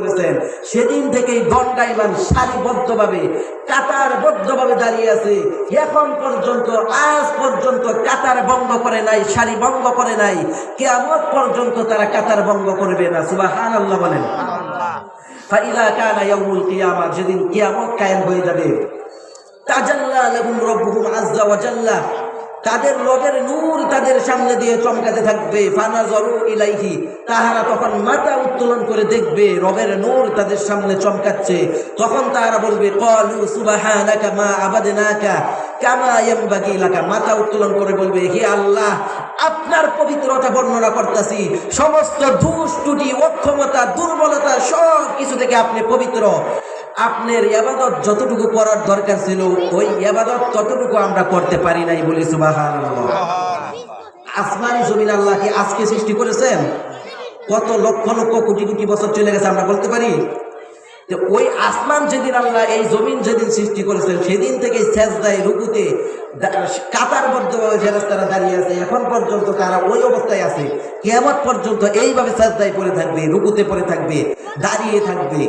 করেছেন সেদিন থেকেই দণ্ডায়মান সারিবদ্ধভাবে কাতারবদ্ধভাবে দাঁড়িয়ে আছে। এখন পর্যন্ত আজ পর্যন্ত কাতার ভঙ্গ করে নাই, সারি ভঙ্গ করে নাই। কিয়ামত পর্যন্ত তারা কাতার ভঙ্গ করবে না। সুবহানাল্লাহ বলেন। ফাইদা কানা ইয়াউমুল কিয়ামা, যেদিন কিয়ামত কায়েম হয়ে যাবে, তাজাল্লা লাহুম রাব্বুহুম আযজা ওয়া জাল্লা, তাদের রবের নূর তাদের সামনে দিয়ে চমকাতে থাকবে। ফানাজারু ইলাইহি, তাহারা তখন মাথা উত্তোলন করে দেখবে রবের নূর তাদের সামনে চমকাচ্ছে। তখন তারা বলবে ক্বালু সুবহানাকা মা আবাদনাকা কামা ইয়ামবাগি লাকা, মাথা উত্তোলন করে বলবে হে আল্লাহ, আপনার পবিত্রতা বর্ণনা করতেছি, সমস্ত দোষ ত্রুটি অক্ষমতা দুর্বলতা সব কিছু থেকে আপনি পবিত্র। আপনার ইবাদত যতটুকু করার দরকার ছিল ওই ইবাদত ততটুকু আমরা করতে পারি নাই বলি সুবহানাল্লাহ। আসমান জমিন আল্লাহ কি আজকে সৃষ্টি করেছেন? কত লক্ষ লক্ষ কোটি কোটি বছর চলে গেছে আমরা বলতে পারি? যে ওই আসমান যেদিন আল্লাহ এই জমিন যেদিন সৃষ্টি করেছেন সেদিন থেকে সেজদায় রুকুতে কাতারবদ্ধভাবে ফেরেশতারা দাঁড়িয়ে আছে। এখন পর্যন্ত তারা ওই অবস্থায় আছে। কিয়ামত পর্যন্ত এইভাবে সেজদায় পড়ে থাকবে, রুকুতে পড়ে থাকবে, দাঁড়িয়ে থাকবে।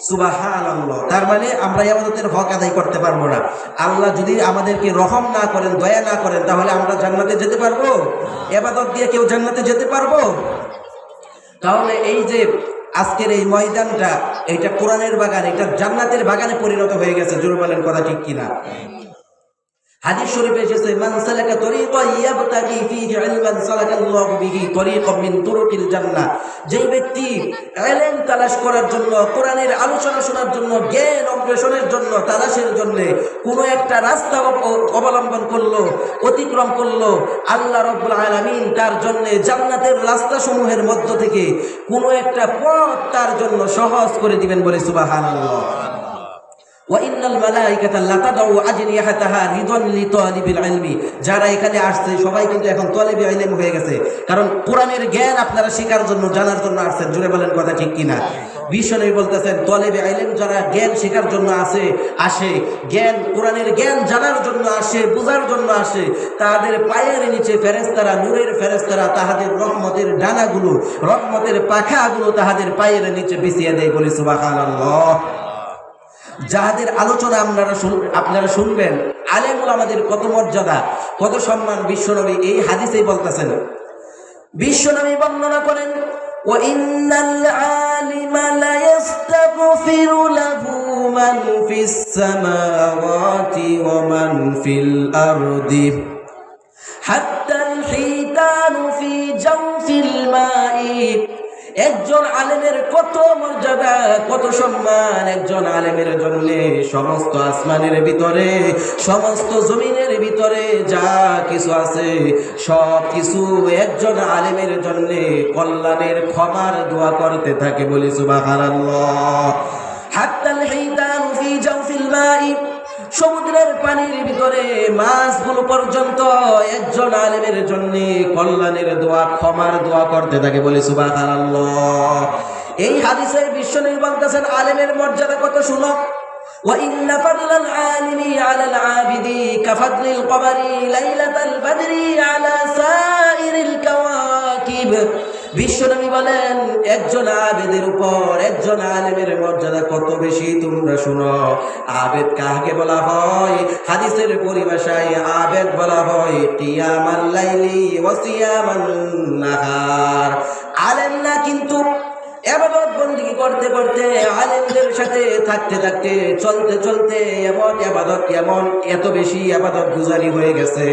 সুবহানাল্লাহ। তার মানে আমরা ইবাদতের হক আদায় করতে পারবো না। আল্লাহ যদি আমাদেরকে রহম না করেন, দয়া না করেন, তাহলে আমরা জান্নাতে যেতে পারবো? ইবাদত দিয়ে কেউ জান্নাতে যেতে পারবো? তাহলে এই যে আজকের এই ময়দানটা, এটা কোরআনের বাগান, এটা জান্নাতের বাগানে পরিণত হয়ে গেছে। জোরে বলেন কথা ঠিক কিনা? হাদিস শরীফে এসেছে মান সালাকা তরিকান ইয়াবতাগি ফীহি ইলমান সালাকাল্লাহু বিহি তরিকাম মিন তুরুকিল জান্নাহ, যেই ব্যক্তি ইলম তালাশ করার জন্য, কোরআনের আলোচনা শোনার জন্য, জ্ঞান অন্বেষণের জন্য, তালাশের জন্য কোনো একটা রাস্তা অবলম্বন করলো, অতিক্রম করলো, আল্লাহ রাব্বুল আলামিন তার জন্য জান্নাতের রাস্তাসমূহের মধ্য থেকে কোনো একটা পথ তার জন্য সহজ করে দিবেন বলে সুবহানাল্লাহ। ওয়াইন্নাল মালাইকাতা লাতাদাউ আজনিহাতাহা রিদান লিতালিবিল ইলমি, যারা এখানে আসছে সবাই কিন্তু এখন তালিবে ইলম হয়ে গেছে, কারণ কোরআনের জ্ঞান আপনারা শেখার জন্য, জানার জন্য আসছেন। জোরে বলেন কথা ঠিক কিনা? বিশ্বনবী বলতেছেন তালিবে ইলম যারা জ্ঞান শেখার জন্য আসে, জ্ঞান কোরআনের জ্ঞান জানার জন্য আসে, বোঝার জন্য আসে, তাদের পায়ের নিচে ফেরেশতারা, নূরের ফেরেশতারা তাহাদের রহমতের ডানাগুলো, রহমতের পাখাগুলো তাহাদের পায়ের নিচে বিছিয়ে দেয় বলি সুবহানাল্লাহ। যাদের আলোচনা আপনারা শুনবেন, আলেম ওলামাদের কত মর্যাদা, কত সম্মান বিশ্বনবী এই হাদিসেই বলতেছেন। বিশ্বনবী বর্ণনা করেন ওয়া ইন্নাল আলিমা লা ইস্তাগফিরু লাহু মান ফিস সামাওয়াতি ওয়া মান ফিল আরদি হাত্তা আল হিতানু ফি জাওফিল মাই। একজন আলেমের কত মর্যাদা, কত সম্মান। একজন আলেমের জন্য সমস্ত আসমানের ভিতরে, সমস্ত জমিনের ভিতরে যা কিছু আছে সব কিছু একজন আলেমের জন্য কল্যাণের ক্ষমার দোয়া করতে থাকে বলি সুবহানাল্লাহ। হাত্তাল হিতানু ফি জাওফিল মাই, সমুদ্রের পানির ভিতরে মাছগুলো পর্যন্ত একজন আলেমের জন্য কল্যাণের দোয়া, ক্ষমার দোয়া করতে থাকে বলে সুবহানাল্লাহ। এই হাদিসে বিশ্বনবী বলতেছেন আলেমের মর্যাদা কত শুনো। ওয়া ইন্না ফাদলাল আলিমি আলাল আবিদি কাফাদলিল কমারি লাইলাতাল বদরি আলা সাইরিল কাওয়াকিব। বিশ্বনবী বলেন একজন আবেদের উপর একজন আলেমের মর্যাদা কত বেশি তোমরা শুনো। আবেদ কাকে বলা হয়? হাদিসের পরিভাষায় আবেদ বলা হয় কিয়ামাল লাইলি ওয়া সিয়ামান নাহার। আলেম না কিন্তু ইবাদত বন্দেগী করতে করতে, আলেমদের সাথে থাকতে থাকতে, চলতে চলতে এমন ইবাদত, এমন এত বেশি ইবাদত গুজারি হয়ে গেছে,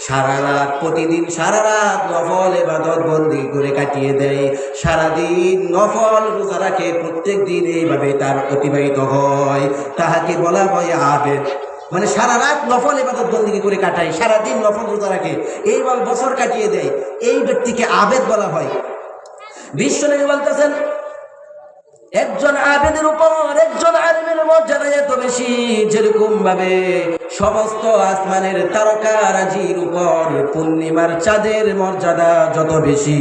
সারা রাত, প্রতিদিন সারা রাত নফল ইবাদত বন্দেগী করে কাটিয়ে দেয়, সারাদিন নফল রোজা রাখে, প্রত্যেক দিন এইভাবে তার অতিবাহিত হয়, তাহাকে বলা হয় আবেদ। মানে সারা রাত নফল ইবাদত বন্দেগী করে কাটায়, সারাদিন নফল রোজা রাখে, এইবার বছর কাটিয়ে দেয়, এই ব্যক্তিকে আবেদ বলা হয়। বিশ্বনবী বলতেছেন একজন আবেদের উপর একজন আলেমের মর্যাদা এত বেশি, যেরকম ভাবে সমস্ত আসমানের তারকারাজির উপর পূর্ণিমার চাঁদের মর্যাদা যত বেশি,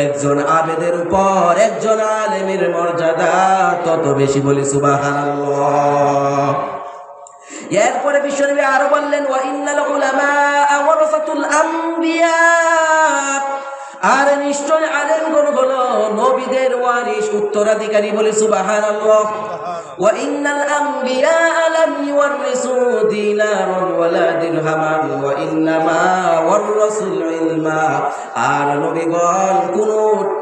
একজন আবেদের উপর একজন আলেমের মর্যাদা তত বেশি বলি সুবহানাল্লাহ। এরপরে বিশ্বনবী আরো বললেন ওয়া ইন্নাল উলামা ওয়ারাসাতুল আমবিয়া, আর নিশ্চয় আলেমগণ হলো নবীদের ওয়ারিস উত্তরাধিকারী, বলে সুবহানাল্লাহ। ওয়া ইন্নাল আম্বিয়া লাম ইওয়ারিসু দিনারান ওয়ালা দিরহামান ওয়া ইন্নামা ওয়ারাসুল ইলমা। আর নবীগণ কোন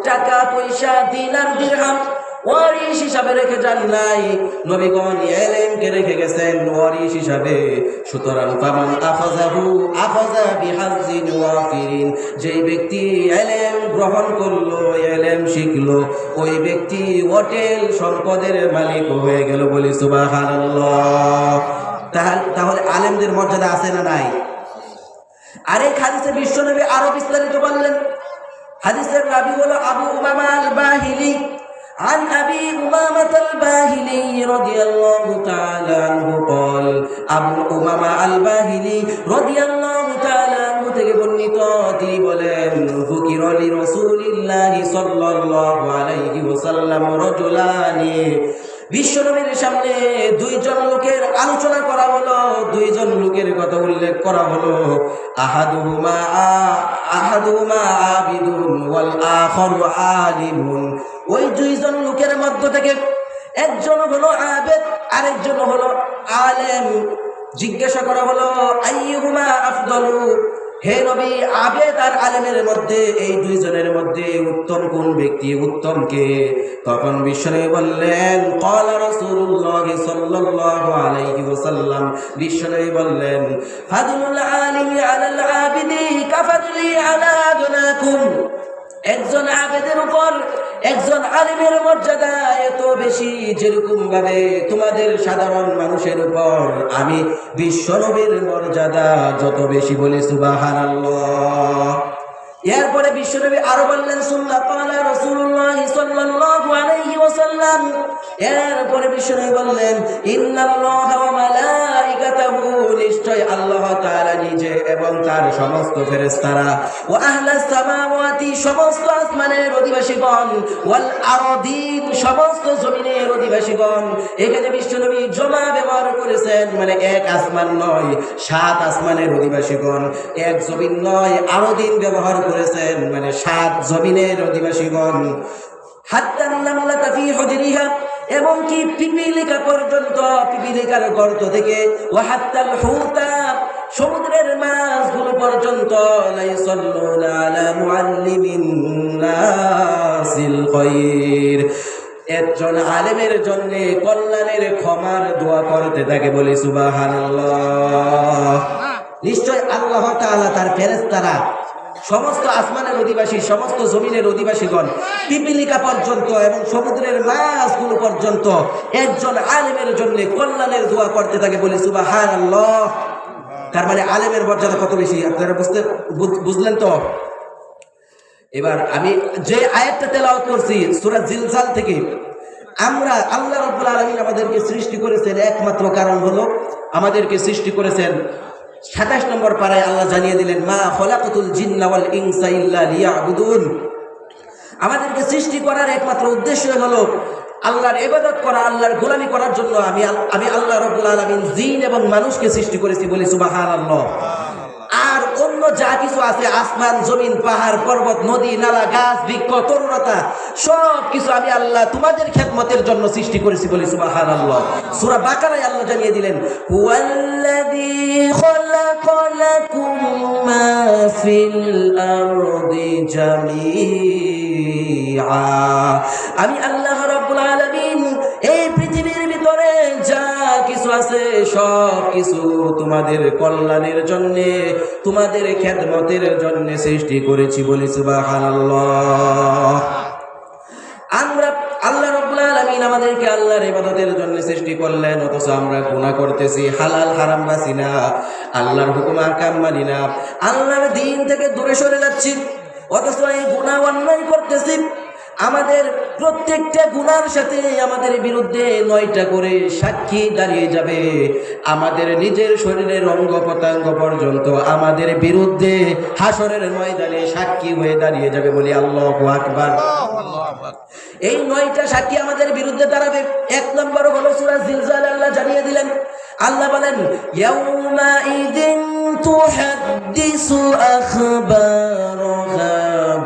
টাকা পয়সা দিনার দিরহাম ওয়ারিস হিসাবে রেখে যান নাই, নবীগণ ইলমকে রেখে গেছেন ওয়ারিস হিসাবে। সুতরাং ফামান আখাযাহু আখাযা বিহাজ্জিন ওয়াফিরিন, যেই ব্যক্তি ইলম গ্রহণ করলো, ইলম শিখলো, ওই ব্যক্তি অটেল সম্পদের মালিক হয়ে গেল, বলি সুবহানাল্লাহ। তাহলে আলেমদের মর্যাদা আছে না নাই? আরেক হাদিসে বিশ্বনবী আরো বিস্তারিত বললেন। হাদিসের রাবী হলো আবু উমামা আল বাহিলি। عن أبي أمامة الباهلي رضي الله تعالى عنه قال أبو أمامة الباهلي رضي الله تعالى عنه থেকে বর্ণিত, তিনি বলেন যুকির লিরাসূলিল্লাহি সাল্লাল্লাহু আলাইহি ওয়াসাল্লাম রাজুলানি, বিশ্বনবীর সামনে দুইজন লোকের আলোচনা করা হলো, দুইজন লোকের কথা উল্লেখ করা হলো। আহাদুহুমা আবিদুন ওয়াল আখারু আলিমুন। ওই দুইজন লোকের মধ্য থেকে একজন হলো আবেদ, আরেকজন হলো আলেম। জিজ্ঞাসা করা হলো আইয়ুহুমা আফদালু, হে নবী, আবেদ আর আলেমের মধ্যে, এই দুইজনের মধ্যে উত্তম কোন ব্যক্তি, উত্তম কে? তখন বিশ্বনবী বললেন ক্বালা রাসূলুল্লাহ সাল্লাল্লাহু আলাইহি ওয়াসাল্লাম, বিশ্বনবী বললেন ফাদলুল আলিমি আলাল আবিদি কাফাদলি আলা দুনাকুম। একজন আবেদের উপর একজন আলিমের মর্যাদা এত বেশি, যেরকম ভাবে তোমাদের সাধারণ মানুষের উপর আমি বিশ্বনবীর মর্যাদা যত বেশি, বলি সুবহানাল্লাহ। এরপরে বিশ্বনবী আরো বললেন সুন্নাহ ক্বালা রাসূলুল্লাহ সাল্লাল্লাহু আলাইহি ওয়াসাল্লাম, এরপরে বিশ্বনবী বললেন ইন্নাল্লাহা ওয়া মালাইকাতাহু, নিশ্চয় আল্লাহ তাআলা নিজে এবং তার সমস্ত ফেরেশতারা, ওয়া আহলাস সামাওয়াতি, সমস্ত আসমানের অধিবাসীগণ, ওয়াল আরদিন, সমস্ত জমিনের অধিবাসীগণ। এখানে বিশ্বনবী জমা ব্যবহার করেছেন, মানে এক আসমান নয়, 7 আসমানের অধিবাসীগণ, এক জমিন নয়, আরদিন ব্যবহার করেছেন, মানে 7 জমিনের অধিবাসীগণ। হাত্তান নামলাতা ফি হুজরিহা, এবং কি পিপিলিকা পর্যন্ত, পিপিলিকার গর্ত থেকে, ওয়া হাত্তাল হুতা, সমুদ্রের মাছগুলো পর্যন্ত, লা ইসাল্লুনা আলা মুআল্লিমিন নাসিল খায়র, একজন আলেমের জন্য কল্যাণের ক্ষমার দোয়া করতে থাকে, বলি সুবহানাল্লাহ। নিশ্চয় আল্লাহ তাআলা তার ফেরেশতারা, সমস্ত আসমানের অধিবাসী, সমস্ত জমিনের অধিবাসীগণ, পিপিলিকা পর্যন্ত এবং সমুদ্রের মাছগুলো পর্যন্ত একজন আলেমের জন্য কল্যাণের দোয়া করতে থাকে, বলি সুবহানাল্লাহ। তার মানে আলেমের মর্যাদা কত বেশি, আপনারা বুঝলেন তো? এবার আমি যে আয়াতটা তেলাওয়াত করছি সূরা জিলজাল থেকে, আমরা আল্লাহ রাব্বুল আলামিন আমাদেরকে সৃষ্টি করেছেন, একমাত্র কারণ হলো আমাদেরকে সৃষ্টি করেছেন। 27 নম্বর পারায় আল্লাহ জানিয়ে দিলেন মা খলাকাতুল জিন্না ওয়াল ইনসা ইল্লা লিয়াবুদুন, আমাদেরকে সৃষ্টি করার একমাত্র উদ্দেশ্য হলো আল্লাহর ইবাদত করা, আল্লাহর গোলামি করার জন্য আমি আল্লাহ রাব্বুল আলামিন জিন এবং মানুষকে সৃষ্টি করেছি, বলি সুবহানাল্লাহ। আর অন্য যা কিছু আছে, আসমান জমিন পাহাড় পর্বত নদী নালা গাছ বৃক্ষ তরুণতা, সব কিছু আমি আল্লাহ তোমাদের খেদমতের জন্য সৃষ্টি করেছি, বলি সুবহানাল্লাহ। সূরা বাকারায় আল্লাহ জানিয়ে দিলেন হুয়াল্লাযী খালাকা লাকুম মা ফিল আরদি জামিআ, আমি আল্লাহ রাব্বুল আলামিন এই পৃথিবীর ভিতরে যা কিছু আছে সব কিছু তোমাদের কল্যাণের জন্য, তোমাদের খেদমতের জন্য সৃষ্টি করেছি, বলি সুবহানাল্লাহ। আমরা আল্লাহ রাব্বুল আলামিন আমাদেরকে আল্লাহর ইবাদতের জন্য সৃষ্টি করলেন, অথচ আমরা গুনাহ করতেছি, হালাল হারাম বাছি না, আল্লাহর হুকুম আহকাম মানি না, আল্লাহর দ্বীন থেকে দূরে সরে যাচ্ছি, অথচ এই গুনাহ অন্যায় করতেছি। আমাদের প্রত্যেকটা গুনার সাথে আমাদের বিরুদ্ধে 9টা করে সাক্ষী দাঁড়িয়ে যাবে, আমাদের নিজের শরীরের অঙ্গ প্রত্যঙ্গ পর্যন্ত আমাদের বিরুদ্ধে হাসরের ময়দানে সাক্ষী হয়ে দাঁড়িয়ে যাবে, বলি আল্লাহু আকবার। এই 9টা সাক্ষী আমাদের বিরুদ্ধে দাঁড়াবে। 1 নম্বর হলো সূরা জিলজাল, আল্লাহ জানিয়ে দিলেন, আল্লাহ বলেন ইয়াউমা ইদিন তুহাদ্দিসু আখবারাহা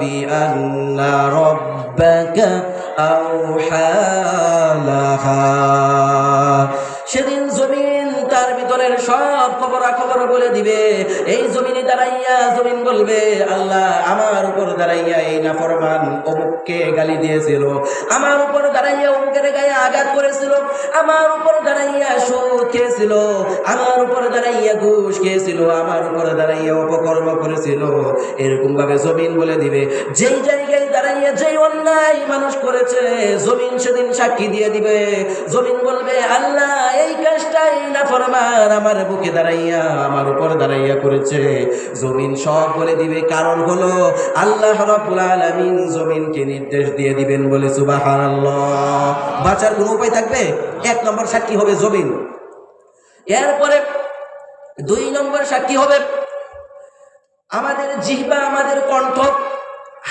বিআন্না রাব্বাকা আওহা লাহা। সেদিন জমিন তার ভিতরের সব খবরাখবর বলে দিবে। এই জমিনে দাঁড়াইয়া জমিন বলবে, আল্লাহ আমার উপর দাঁড়াইয়া এই নাফরমান অমুককে গালি দিয়েছিল, আমার উপর দাঁড়াইয়া অমুকের গায়ে আঘাত করেছিল, আমার উপর দাঁড়াইয়া সুদ খেয়েছিল, আমার উপর দাঁড়াইয়া ঘুষ খেয়েছিল, আমার উপর দাঁড়াইয়া অপকর্ম করেছিল। এরকম ভাবে জমিন বলে দিবে। যেই জায়গায় দাঁড়াইয়া যেই অন্যায় মানুষ করেছে জমিন সেদিন সাক্ষী দিয়ে দিবে। জমিন বলবে, আল্লাহ এই কাজটাই নাফরমান আমার বুকে দাঁড়াইয়া আমার উপর দাঁড়াইয়া করেছে। জমিন সব বলে দিবে। কারণ হলো আল্লাহ রাব্বুল আলামিন জমিনকে নির্দেশ দিয়ে দিবেন বলে সুবহানাল্লাহ। বাঁচার কোনো উপায় থাকবে? 1 নম্বর সাক্ষী হবে জমিন। এরপরে 2 নম্বর সাক্ষী হবে আমাদের জিহ্বা, আমাদের কণ্ঠ,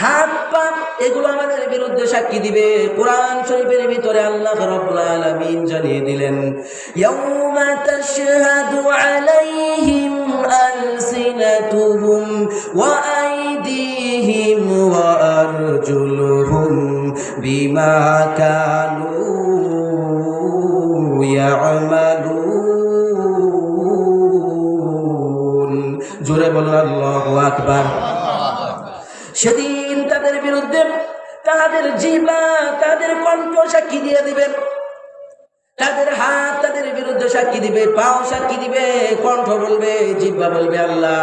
হাত পা, এগুলো আমাদের বিরুদ্ধে সাক্ষী দিবে। কোরআন শরীফের ভিতরে আল্লাহ রাব্বুল আলামিন জানিয়ে দিলেন, ইয়াউমা তাশহাদু আলাইহিম আলসিনাতুহুম ওয়া আইদিহিম ওয়া আরজুলুহুম বিমা কানু ইয়ামালুন। জোরে বলুন আল্লাহু আকবার। সেদিন তাদের বিরুদ্ধে তাদের জিহ্বা, তাদের কণ্ঠ সাক্ষী দিয়ে দিবে, তাদের হাত তাদের বিরুদ্ধে সাক্ষী দিবে, পাও সাক্ষী দিবে, কণ্ঠ বলবে, জিহ্বা বলবে, আল্লাহ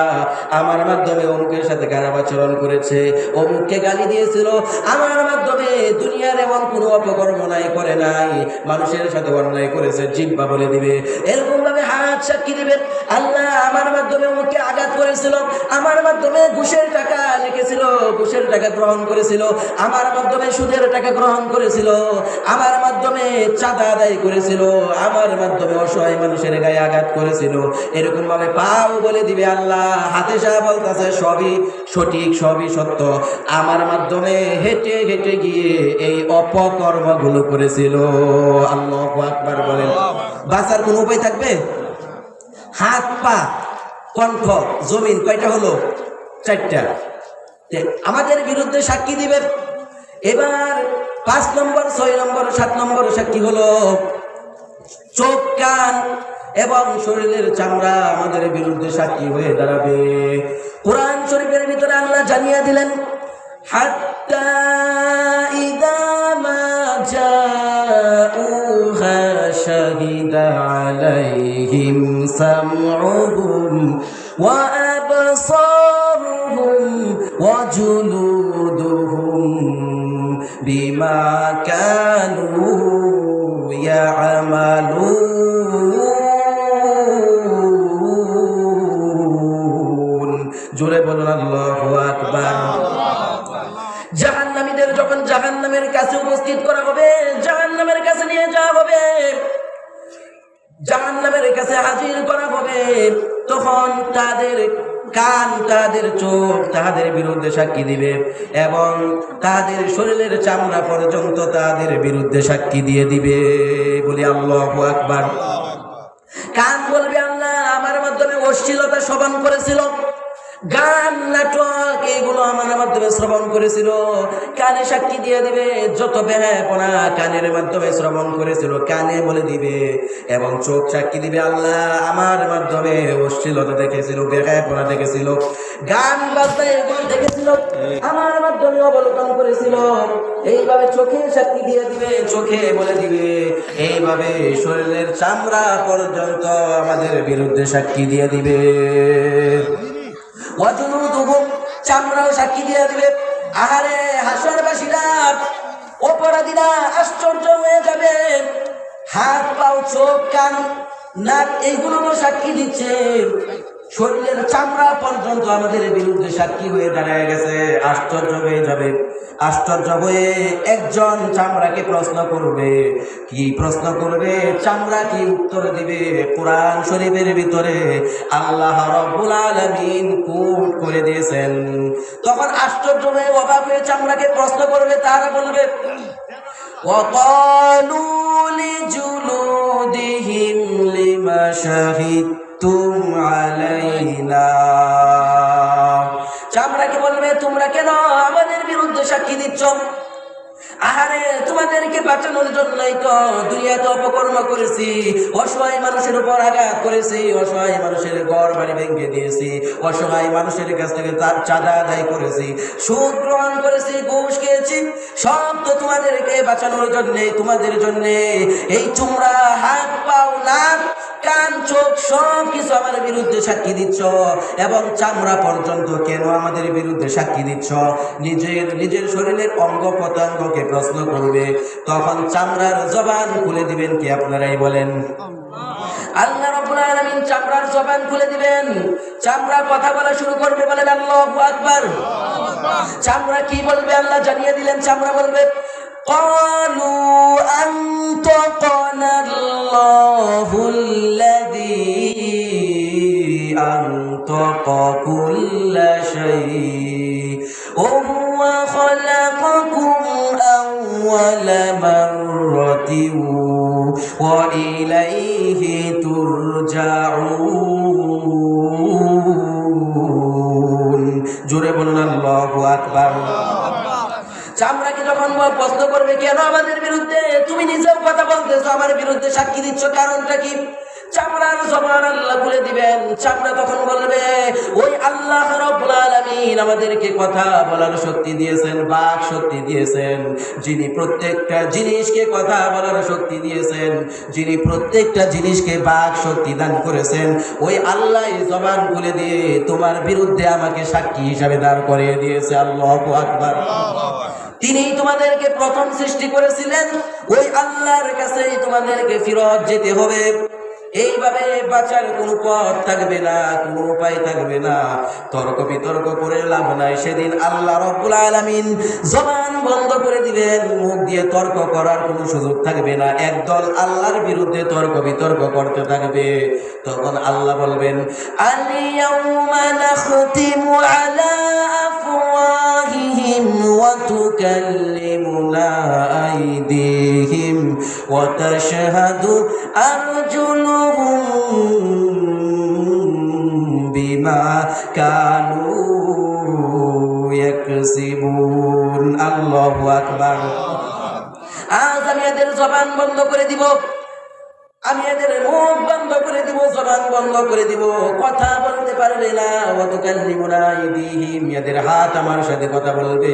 আমার মাধ্যমে অমুকের সাথে খারাপ আচরণ করেছে, অমুককে গালি দিয়েছিল, আমার মাধ্যমে দুনিয়ার এমন কোনো অপকর্ম নাই করে নাই, মানুষের সাথে অন্যায় করেছে, জিহ্বা বলে দিবে। এরকম ভাবে হাত সাক্ষী দিবে, আল্লাহ আমার মাধ্যমে অমুককে আঘাত করেছিল, আমার মাধ্যমে ঘুষের টাকা লিখেছিল, ঘুষের টাকা গ্রহণ করেছিল, আমার মাধ্যমে সুদের টাকা গ্রহণ করেছিল, আমার মাধ্যমে চাঁদা আদায় করেছিল, আমার মাধ্যমে অসহায় মানুষের গায়ে আঘাত করেছিল। এরকম ভাবে পাও বলে দিবে, আল্লাহ হাতে সাহা বলতেছে সবই সঠিক, সবই সত্য, আমার মাধ্যমে হেঁটে হেঁটে গিয়ে এই অপকর্মগুলো করেছিল। আল্লাহু আকবার বলেন। বাঁচার কোনো উপায় থাকবে? হাত পা কণ্ঠ জমিন কয়টা হলো? 4টা। আমাদের বিরুদ্ধে সাক্ষী দিবে। এবার 5 নম্বর, 6 নম্বর, 7 নম্বর সাক্ষী হলো চোখ, কান এবং শরীরের চামড়া আমাদের বিরুদ্ধে সাক্ষী হয়ে দাঁড়াবে। কোরআন শরীফের ভিতরে আল্লাহ জানিয়ে দিলেন, হাত্তা ইযা মা জাউহা শাহিদা আলাইহিম সামউহুম ওয়া আবসারুহুম ওয়া জুলুদুহুম বিমা কানু ইয়ামালুন। জোরে বলুন আল্লাহু আকবার। জাহান্নামীদের যখন জাহান্নামের কাছে উপস্থিত করা হবে, জাহান্নামের কাছে নিয়ে যাওয়া হবে, জাহান্নামের কাছে হাজির করা হবে, তখন তাদের কান, তাদের চোখ তাদের বিরুদ্ধে সাক্ষী দিবে এবং তাদের শরীরের চামড়া পর্যন্ত তাদের বিরুদ্ধে সাক্ষী দিয়ে দিবে। বলি আল্লাহু আকবার। কান বলবে, আল্লাহ আমার মাধ্যমে অশ্লীলতা শ্রবণ করেছিল, গান নাটক এগুলো আমার মাধ্যমে শ্রবণ করেছিল, কানে সাক্ষী দিয়ে দিবে, যত বেহায়াপনা কানের মাধ্যমে শ্রবণ করেছিল কানে বলে দিবে। এবং চোখ সাক্ষী দিবে, আল্লাহ আমার মাধ্যমে অশ্লীলতা দেখেছিল, বেহায়াপনা দেখেছিল, গান বাজনা এগুলো দেখেছিল, আমার মাধ্যমে অবলোকন করেছিল। এইভাবে চোখে সাক্ষী দিয়ে দিবে, চোখে বলে দিবে। এইভাবে শরীরের চামড়া পর্যন্ত আমাদের বিরুদ্ধে সাক্ষী দিয়ে দিবে। ওয়াজুলুদুহুম, চামড়াও সাক্ষী দিয়ে দিবে। আহারে হাসরবাসীরা, অপরাধীরা আশ্চর্য হয়ে যাবে। হাত পাও চোখ কান নাক এইগুলো তো সাক্ষী দিচ্ছে, শরীরের চামড়া পর্যন্ত আমাদের বিরুদ্ধে সাক্ষী হয়ে দাঁড়ায় গেছে। আশ্চর্য হয়ে যাবে। আশ্চর্য হয়ে একজন চামড়াকে প্রশ্ন করবে। কি প্রশ্ন করবে? চামড়া কি উত্তর দিবে? কোরআন শরীফের ভিতরে আল্লাহ রাব্বুল আলামিন কোট করে দিয়েছেন। তখন আশ্চর্য হয়ে অবাক হয়ে চামড়াকে প্রশ্ন করবে, তারা বলবে, ওয়াকালু লিজুলুদিহিম লিমা শাহিদতুম আলাইনা। চামড়াকে বলবে, তোমরা কেন আমাদের সাক্ষী দিচ্ছ? আহারে তোমাদেরকে বাঁচানোর জন্যই তো দুনিয়াতে অপকর্ম করেছি, অসহায় মানুষের উপর আঘাত করেছি, অসহায় মানুষের ঘর বাড়ি ভেঙে দিয়েছি, অসহায় মানুষের কাছ থেকে তার চাঁদা আদায় করেছি, সুদ গ্রহণ করেছি, ঘুষ খেয়েছি। সব তো তোমাদেরকে বাঁচানোর জন্যে, তোমাদের জন্যে। এই তোমরা হাত পাও নাক কান চোখ সব কিছু আমার বিরুদ্ধে সাক্ষী দিচ্ছ, এবং চামড়া পর্যন্ত কেন আমাদের বিরুদ্ধে সাক্ষী দিচ্ছ? নিজের শরীরের অঙ্গ প্রত্যঙ্গকে প্রশ্ন করবে, তখন চামড়ার জবান খুলে দিবেন কে? আপনারাই বলেন। আল্লাহ রাব্বুল আলামিন চামড়ার জবান খুলে দিবেন, চামড়া কথা বলা শুরু করবে। বলেন আল্লাহু আকবার। চামড়া কি বলবে? আল্লাহ জানিয়ে দিলেন। চামড়া বলবে, قالوا أنطقنا الله الذي أنطق كل شيء وهو خلقكم أول مرة وإليه ترجعون। জোরে বলুন আল্লাহু আকবার। চামড়াকে যখন প্রশ্ন করবে, কেন আমাদের বিরুদ্ধে? তুমি নিজেও কথা বলতেছো, আমার বিরুদ্ধে সাক্ষী দিচ্ছ, কারণটা কি? চামড়ার জবান আল্লাহ খুলে দিবেন। চামড়া তখন বলবে, ওই আল্লাহ রাব্বুল আলামিন আমাদেরকে কথা বলার শক্তি দিয়েছেন, বাক শক্তি দিয়েছেন, যিনি প্রত্যেকটা জিনিসকে কথা বলার শক্তি দিয়েছেন, যিনি প্রত্যেকটা জিনিসকে বাক শক্তি দান করেছেন, ওই আল্লাহ জবান খুলে দিয়ে তোমার বিরুদ্ধে আমাকে সাক্ষী হিসাবে দাঁড় করিয়ে দিয়েছে। আল্লাহু আকবার। তিনিই তোমাদেরকে প্রথম সৃষ্টি করেছিলেন, ওই আল্লাহর কাছেই তোমাদেরকে ফিরত যেতে হবে। এইভাবে বাঁচার কোনো পথ থাকবে না, কোনো উপায় থাকবে না। তর্ক বিতর্ক করে লাভ নাই। সেদিন আল্লাহ রাব্বুল আলামিন জবান বন্ধ করে দিবেন, মুখ দিয়ে তর্ক করার কোনো সুযোগ থাকবে না। একদল আল্লাহর বিরুদ্ধে তর্ক বিতর্ক করতে থাকবে। তখন আল্লাহ বলবেন, আল-ইয়াউমা নাখতিমু আলা আফওয়াহিহিম ওয়া তুকাল্লিমুনা আইদিহিম ওয়া তাশহাদু আরজুলুহুম বিমা কানু ইয়াকসিবুন। আল্লাহু আকবার। আজ আমি এদের জবান বন্ধ করে দিব, আমি এদের মুখ বন্ধ করে দিব, জবান বন্ধ করে দিব, কথা বলতে পারবে না। ওয়াতুকাল্লিমুনা আইদিহিম, এদের হাত আমার সাথে কথা বলবে,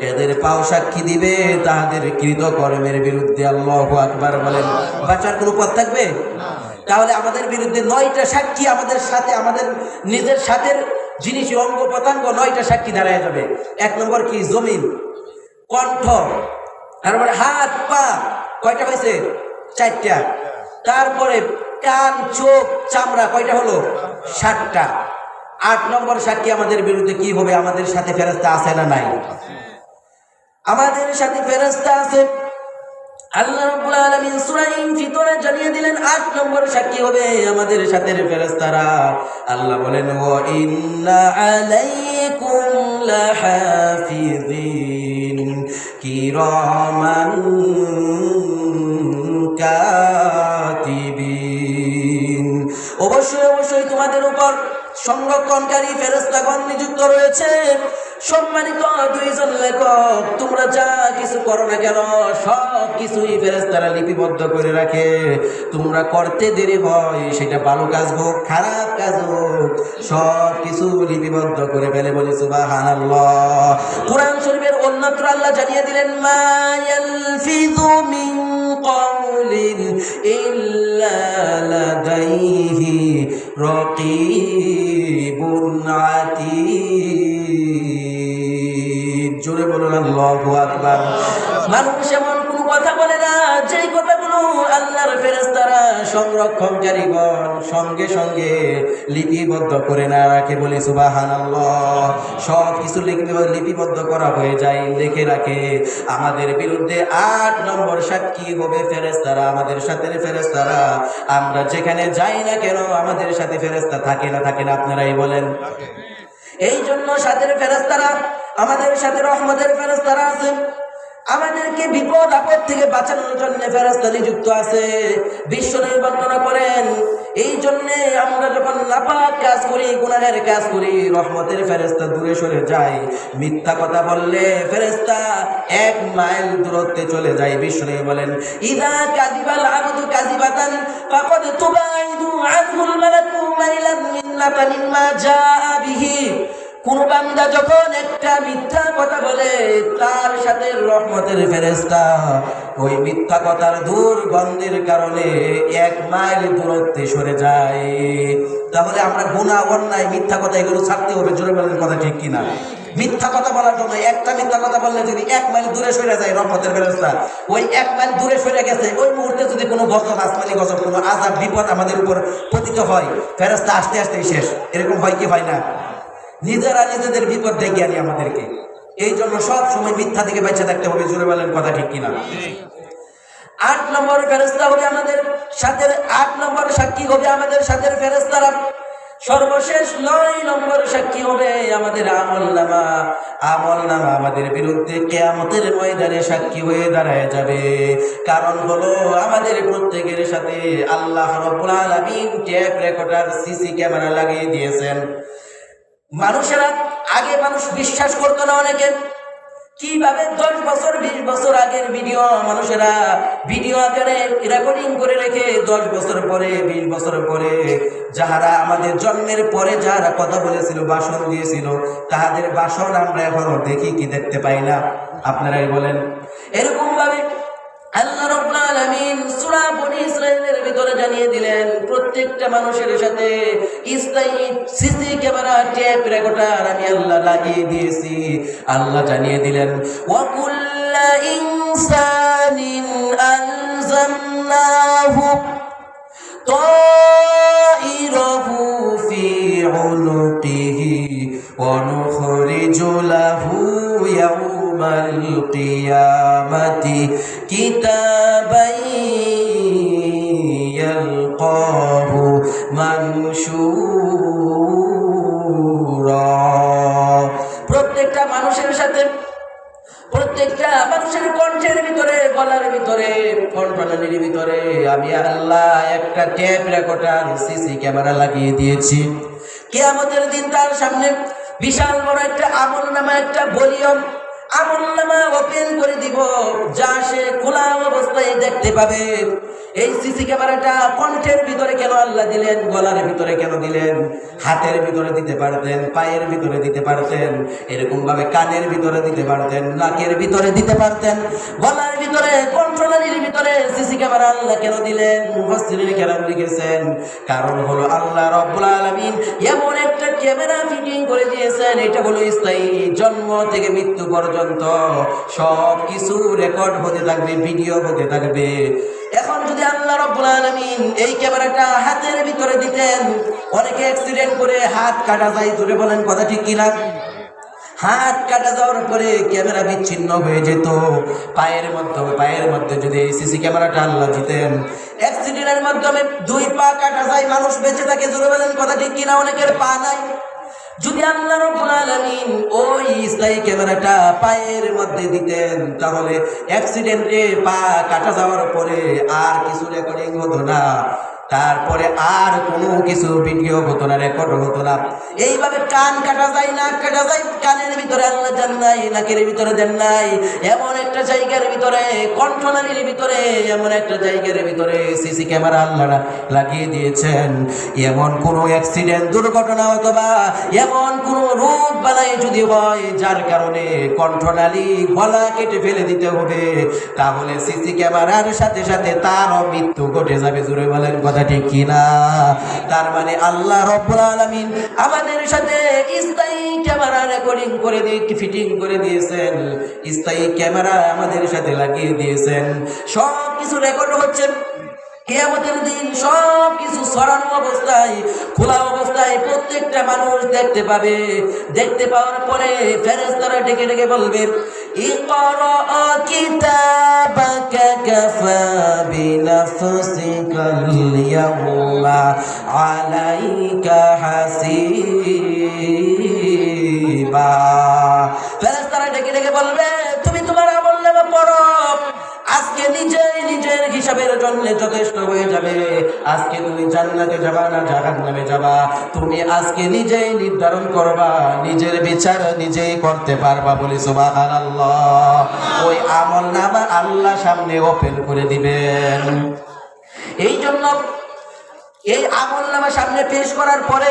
এদের পাও সাক্ষী দিবে তাদের কৃতকর্মের বিরুদ্ধে। আল্লাহু আকবার বলেন। বাঁচার কোনো পথ থাকবে না। তাহলে আমাদের বিরুদ্ধে 9টা সাক্ষী আমাদের সাথে, আমাদের নিজের সাথে জিনিস অঙ্গ প্রত্যঙ্গ 9টা সাক্ষী দাঁড়ায় যাবে। 1 নম্বর কি? জমিন, কণ্ঠ, তারপরে হাত পা, কয়টা হয়েছে? 4টা। তারপরে কান চোখ চামড়া, কয়টা হলো? 7টা। 8 নম্বর সাক্ষী আমাদের বিরুদ্ধে কি হবে? আমাদের সাথে ফেরেশতা আছে না নাই? আমাদের সাথে ফেরেশতা আছে। আল্লাহ রাব্বুল আলামিন সূরা ইনফিতরে জানিয়ে দিলেন 8 নম্বর সাক্ষী হবে আমাদের সাথে ফেরেশতারা। আল্লাহ বলেন, ওয়া ইন্না আলাইকুম লাহাফিযিন কিরামান কাতিবিন। অবশ্যই অবশ্যই তোমাদের উপর সংরক্ষণকারী ফেরেশতাগণ নিযুক্ত রয়েছে। সম্মানিত 2 জন লেখক, তোমরা যা কিছু করো না কেন সব কিছুই ফেরেশতারা লিপিবদ্ধ করে রাখে। তোমরা করতে দেরি হয়, সেটা ভালো কাজ হোক খারাপ কাজ হোক, সব কিছু লিপিবদ্ধ করে ফেলে। বলি সুবহানাল্লাহ। কোরআন শরীফের অন্যত্র আল্লাহ জানিয়ে দিলেন, মা ইয়ালফিযু মিন কাউলিন ইল্লা লাদাইহি রাকীবুন আতীদ। জোরে বলুন আল্লাহু আকবার। মানুষ এমন কোন কথা বলে না যে কথাগুলো আল্লাহর ফেরেশতারা সংরক্ষণকারীগণ সঙ্গে সঙ্গে লিপিবদ্ধ করে না রাখে। বলি সুবহানাল্লাহ। সব কিছু লিপিবদ্ধ করা হয়ে যায়, লিখে রাখে। আমাদের বিরুদ্ধে 8 নম্বর সাক্ষী হবে ফেরেশতারা, আমাদের সাথে ফেরেশতারা। আমরা যেখানে যাই না কেন আমাদের সাথে ফেরেশতা থাকে না থাকে না? আপনারাই বলেন। এই জন্য সাথে ফেরেশতারা, আমাদের সাথে রহমতের ফেরেশতারা আছেন। আমাদেরকে বিপদ আপদ থেকে বাঁচানোর জন্য ফেরেশতা নিযুক্ত আছে। বিশ্বনবী বর্ণনা করেন, এই জন্য আমরা যখন নাপাক কাজ করি, গুনাহের কাজ করি, রহমতের ফেরেশতা দূরে সরে যায়। মিথ্যা কথা বললে ফেরেশতা 1 মাইল দূরত্বে চলে যায়। বিশ্বনবী বলেন, ইদা কাযিবাল আবদু কাযিবাতান ফাকাদ তুবাইদু আনহুল মালাকু মাইলান মিন্নাতান মা জাআ বিহি। কোন বান্দা যখন একটা মিথ্যা কথা বলে, তার সাথে রহমতের ফেরেশতা ওই মিথ্যা কথার দুর্গন্ধের কারণে 1 মাইল দূরত্বে সরে যায়। তাহলে আমরা গুনাহ, অন্যায়, মিথ্যা কথা এগুলো ছাড়তে হবে। জোরে বলেন কথা ঠিক কিনা? মিথ্যা কথা বলার জন্য একটা মিথ্যা কথা বললে যদি 1 মাইল দূরে সরে যায় রহমতের ফেরেশতা, ওই 1 মাইল দূরে সরে গেছে, ওই মুহূর্তে যদি কোনো গজব, আসমানি গজব, কোনো আযাব বিপদ আমাদের উপর পতিত হয়, ফেরেশতা আসতে আসতেই শেষ। এরকম হয় কি হয় না? নিজেরা নিজেদের বিপদ ডেকে আনি আমাদেরকে। এই জন্য সব সময় মিথ্যা থেকে বেঁচে থাকতে হবে। জোরে বলেন কথা ঠিক কিনা? 8 নম্বর ফেরেশতা হবে আমাদের সাথে, 8 নম্বর সাক্ষী হবে আমাদের সাথে ফেরেশতারা। সর্বশেষ 9 নম্বর সাক্ষী হবে আমাদের আমলনামা। আমলনামা আমাদের বিরুদ্ধে কিয়ামতের ময়দানে সাক্ষী হয়ে দাঁড়ায় যাবে। কারণ হলো আমাদের প্রত্যেকের সাথে আল্লাহ রাব্বুল আলামিন টেপ রেকর্ডার, সিসি ক্যামেরা লাগিয়ে দিয়েছেন। মানুষেরা আগে মানুষ বিশ্বাস করতো না অনেকে, কিভাবে 10 বছর 20 বছর আগের ভিডিও মানুষেরা ভিডিও আকারে রেকর্ডিং করে রেখে 10 বছর পরে 20 বছর পরে যাহারা আমাদের জন্মের পরে যারা কথা বলেছিল, ভাষণ দিয়েছিল, তাদের ভাষণ আমরা এখনো দেখি কি দেখতে পাই না? আপনারাই বলেন। এরকম ভাবে আল্লাহ রাব্বুল আলামিন সূরা বনী ইসরাঈলের ভিতরে জানিয়ে দিলেন, প্রত্যেকটা মানুষের সাথে স্থায়ী সিসি ক্যামেরা, টেপ রেকর্ডার আমি আল্লাহ লাগিয়ে দিয়েছি। আল্লাহ জানিয়ে দিলেন, ওয়া কুল্লা ইনসানিন আনজামনাহু তাইরাহু ফি উনুকিহি ওয়া নুখরিজু লাহু ইয়াউমাল কিয়ামাতি কিতাবান ইয়ালকাহু মানশুরা। প্রত্যেকটা মানুষের সাথে, প্রত্যেকটা মানুষের কণ্ঠের ভিতরে, গলার ভিতরে, কণ্ঠনালীর ভিতরে আমি আল্লাহ একটা টেপ রেকর্ডার, সিসি ক্যামেরা লাগিয়ে দিয়েছি। কিয়ামতের দিন তার সামনে বিশাল বড় একটা আমলনামা, একটা ভলিউম আমলনামা ওপেন করে দিব, যা সে খোলা অবস্থায় দেখতে পাবে। এই সিসি ক্যামেরাটা কণ্ঠের ভিতরে কেন আল্লাহ দিলেন? গলার ভিতরে কেন দিলেন? হাতের ভিতরে দিতে পারতেন, পায়ের ভিতরে দিতে পারতেন, এরকম ভাবে কানের ভিতরে দিতে পারতেন, নাকের ভিতরে দিতে পারতেন, গলার ভিতরে, কণ্ঠনালীর ভিতরে সিসি ক্যামেরা আল্লাহ কেন দিলেন? মুফাসসিরিন কেরাম লিখেছেন, কারণ হলো আল্লাহ রাব্বুল আলামিন এমন একটা ক্যামেরা ফিটিং করে দিয়েছেন, এটা হলো স্থায়ী, জন্ম থেকে মৃত্যু পর্যন্ত সব কিছু রেকর্ড হতে থাকবে, ভিডিও হতে থাকবে। এখন যদি আল্লাহ রাব্বুল আলামিন এই ক্যামেরাটা হাতের ভিতরে দিতেন, অনেকে অ্যাক্সিডেন্ট করে হাত কাটা যায়। জোরে বলেন কথা ঠিক কিনা? হাত কাটা যাওয়ার পরে ক্যামেরা বিচ্ছিন্ন হয়ে যেত। পায়ের মধ্যে যদি এই সিসি ক্যামেরাটা আল্লাহ দিতেন, অ্যাক্সিডেন্টের মাধ্যমে 2 পা কাটা যায়, মানুষ বেঁচে থাকে। জোরে বলেন কথা ঠিক কিনা? অনেকের পা নাই। যদি আল্লাহ রাব্বুল আলামিন ওই স্থায়ী ক্যামেরাটা পায়ের মধ্যে দিতেন, তাহলে অ্যাক্সিডেন্টে পা কাটা যাওয়ার পরে আর কিছু রেকর্ডিং হতো না, তারপরে আর কোনো কিছু ভিডিও হতো না, রেকর্ড হতো না। এইভাবে কান কাটা যায়, নাক কাটা যায়, কানের ভিতরে আল্লাহ দেন নাই, নাকের ভিতরে দেন নাই, এমন একটা জায়গার ভিতরে, কণ্ঠনালীর ভিতরে এমন একটা জায়গার ভিতরে সিসি ক্যামেরা আল্লাহ লাগিয়ে দিয়েছেন। এমন কোনো অ্যাক্সিডেন্ট, দুর্ঘটনা অথবা এমন কোনো রোগ বালাই যদি হয় যার কারণে কণ্ঠনালী, গলা কেটে ফেলে দিতে হবে, তাহলে সিসি ক্যামেরার সাথে সাথে তারও মৃত্যু ঘটে যাবে। জোরে বলেন কথা ঠিক কিনা? তার মানে আল্লাহ রাব্বুল আলামিন আমাদের সাথে স্থায়ী ক্যামেরা রেকর্ডিং করে দিয়ে ফিটিং করে দিয়েছেন, স্থায়ী ক্যামেরা আমাদের সাথে লাগিয়ে দিয়েছেন। সব কিছু রেকর্ড হচ্ছে। কিয়ামতের দিন সব কিছু ছড়ানো অবস্থায়, খোলা অবস্থায় প্রত্যেকটা মানুষ দেখতে পাবে। দেখতে পাওয়ার পরে ফেরেশতারা ডেকে ডেকে বলবে, ইকরা কিতাবাকা কাফা বিনাফসিকাল ইয়াউমা আলাইকা হাসিবা। ফেরেশতারা ডেকে ডেকে বলবে, তুমি তোমার আমলনামা পড়ো। নিজেই নিজের হিসাবের জন্য যথেষ্ট হয়ে যাবে। আজকে তুমি জান্নাতে যাবা না জাহান্নামে যাবা, তুমি আজকে নিজেই নির্ধারণ করবা, নিজের বিচার নিজেই করতে পারবা। বলি সুবহানাল্লাহ। ওই আমলনামা আল্লাহ সামনে ওপেন করে দিবেন। এই জন্য এই আমলনামা সামনে পেশ করার পরে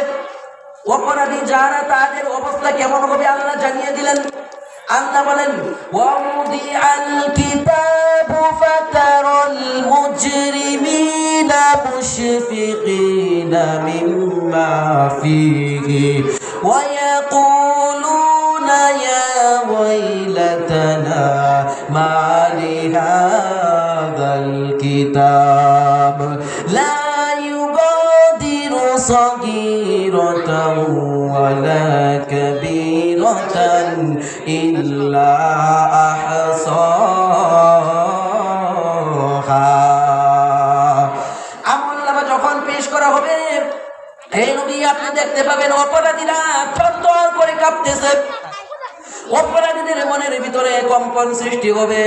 অপরাধী যারা তাদের অবস্থা কেমন হবে আল্লাহ জানিয়ে দিলেন। আল্লাহ বলেন, ওয়াউদিআল কিতাবু ফাতারাল মুজরিমিনা মুশফিকিনা মিম্মা ফীহি ওয়া ইয়াকুলুনা ইয়া ওয়াইলাতানা মা লিহাযাল কিতাব লা ইউগাদিরু সাগীরাতান ওয়ালা কাবীরাতান ইল্লা আহসাহা। আমলনামা যখন পেশ করা হবে, এই নবী আপনি দেখতে পাবেন অপরাধীরা থরথর করে কাঁপতেছে। অপরাধীদের মনের ভিতরে কম্পন সৃষ্টি হবে।